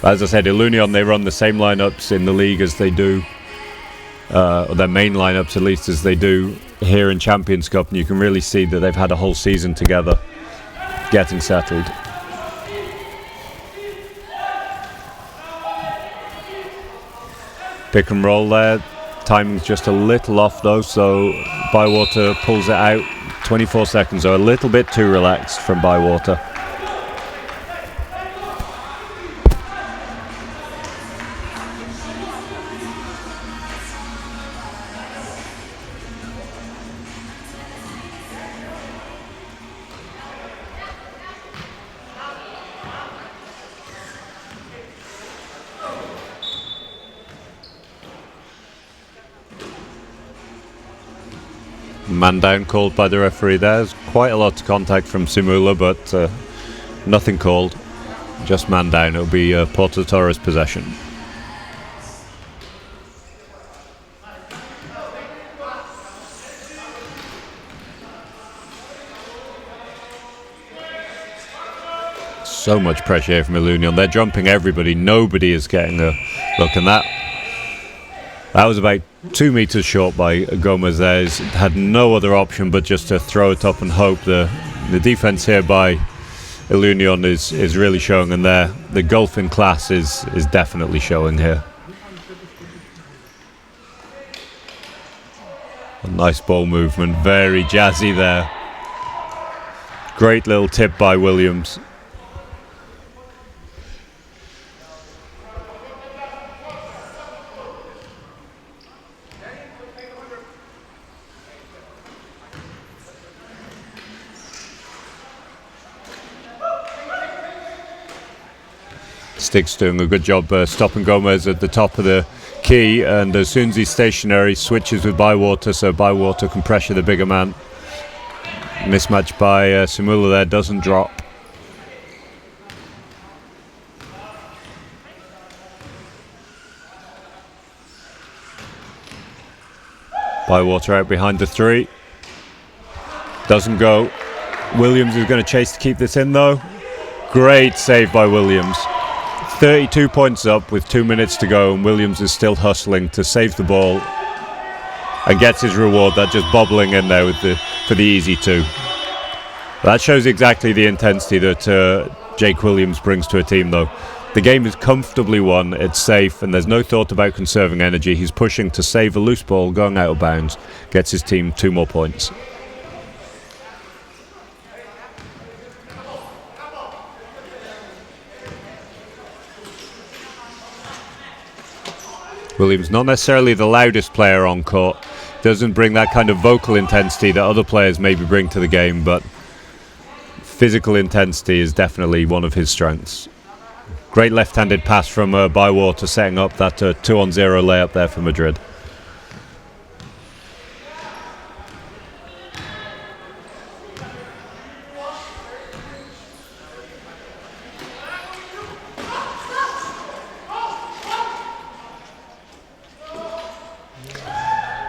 As I said, Ilunion, they run the same lineups in the league as they do, or their main lineups at least, as they do here in Champions Cup, and you can really see that they've had a whole season together getting settled. Pick and roll there, timing's just a little off though, so Bywater pulls it out. 24 seconds, so a little bit too relaxed from Bywater. Man down called by the referee there. There's quite a lot of contact from Simula, but nothing called. Just man down. It'll be Porto Torres possession. So much pressure here from Ilunion. They're jumping everybody. Nobody is getting a look, and that was about 2 meters short by Gomez there. He's had no other option but just to throw it up and hope. The defense here by Ilunion is really showing, and the gulf in class is definitely showing here. A nice ball movement, very jazzy there. Great little tip by Williams. Sticks doing a good job stopping Gomez at the top of the key, and as soon as he's stationary, switches with Bywater, so Bywater can pressure the bigger man. Mismatch by Simula there, doesn't drop. Bywater out behind the three. Doesn't go. Williams is going to chase to keep this in though. Great save by Williams. 32 points up with 2 minutes to go, and Williams is still hustling to save the ball and gets his reward. That just bobbling in there for the easy two. That shows exactly the intensity that Jake Williams brings to a team, though. The game is comfortably won, it's safe, and there's no thought about conserving energy. He's pushing to save a loose ball going out of bounds, gets his team 2 more points. Williams, not necessarily the loudest player on court, doesn't bring that kind of vocal intensity that other players maybe bring to the game, but physical intensity is definitely one of his strengths. Great left-handed pass from Bywater, setting up that 2-on-0 layup there for Madrid.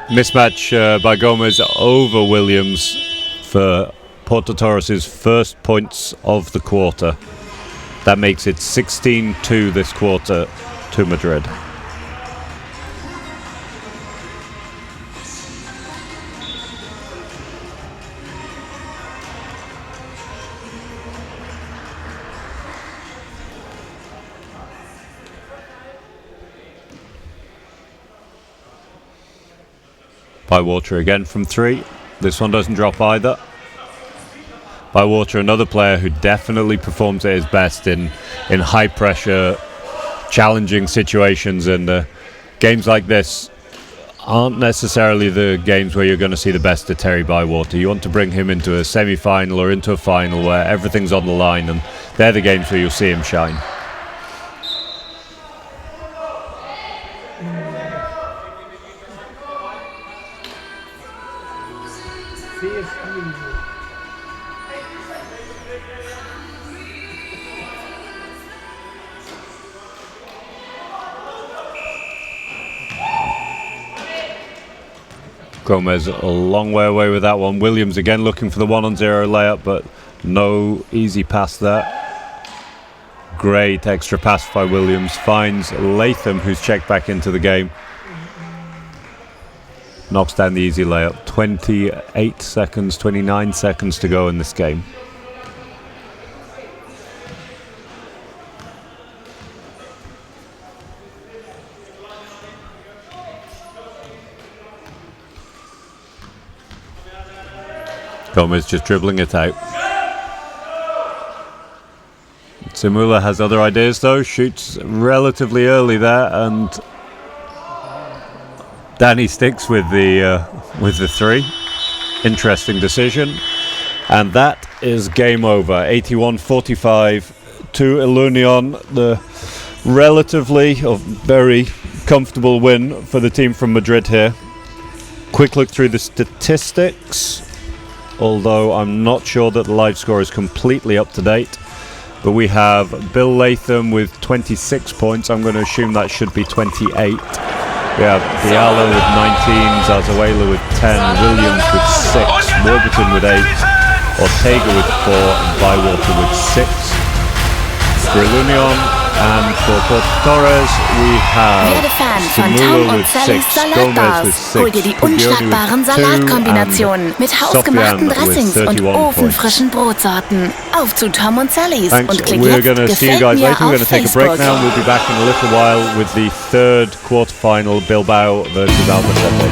Mismatch by Gomez over Williams for Porto Torres' first points of the quarter. That makes it 16-2 this quarter to Madrid. Bywater again from 3. This one doesn't drop either. Bywater, another player who definitely performs at his best in high pressure, challenging situations, and games like this aren't necessarily the games where you're going to see the best of Terry Bywater. You want to bring him into a semi-final or into a final where everything's on the line, and they're the games where you'll see him shine. Gomez a long way away with that one. Williams again looking for the 1-on-0 layup, but no easy pass there. Great extra pass by Williams. Finds Latham, who's checked back into the game. Knocks down the easy layup. 29 seconds to go in this game. Gomez just dribbling it out. Simula has other ideas though, shoots relatively early there, and Danny sticks with the 3. Interesting decision, and that is game over. 81-45 to Ilunion, the relatively or very comfortable win for the team from Madrid here. Quick look through the statistics, although I'm not sure that the live score is completely up to date. But we have Bill Latham with 26 points. I'm going to assume that should be 28. We have Diallo with 19, Zazuela with 10, Williams with 6, Warburton with 8, Ortega with 4, and Bywater with 6. For Ilunion and for Porto Torres, we have Werde Fan von Tom Simula und with Sallys 6, Salatbars. Gomez with Hol dir 6, die Puglioni unschlagbaren with 2, Salatkombinationen mit hausgemachten Sofian with Dressings und 31 ofenfrischen Brotsorten. Auf zu Tom und Sallys Thanks. und klick We're jetzt going to see you Gefällt guys mir later. We're going auf to take a break Facebook. now, and we'll be back in a little while with the third quarterfinal, Bilbao versus Albacete.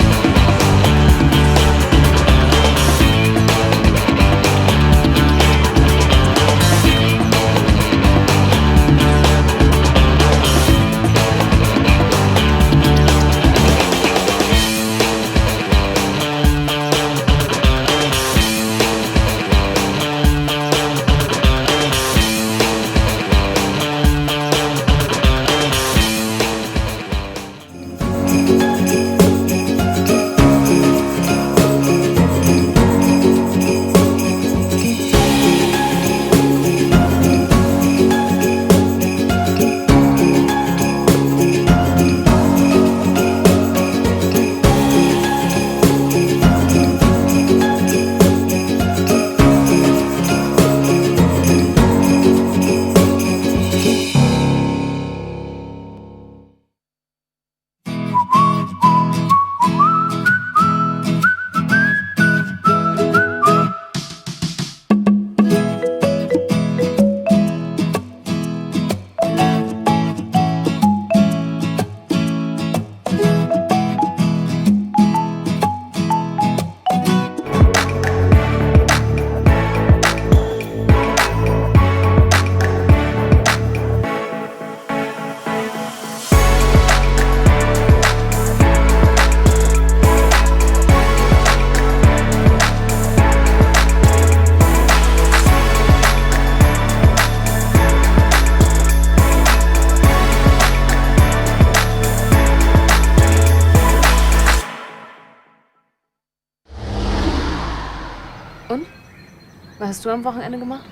Was hast du am Wochenende gemacht?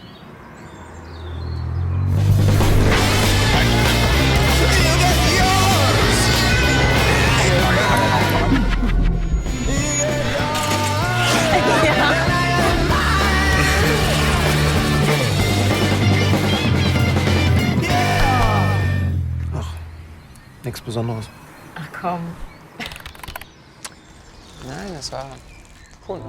Nichts Besonderes. Ach komm. Nein, das war cool.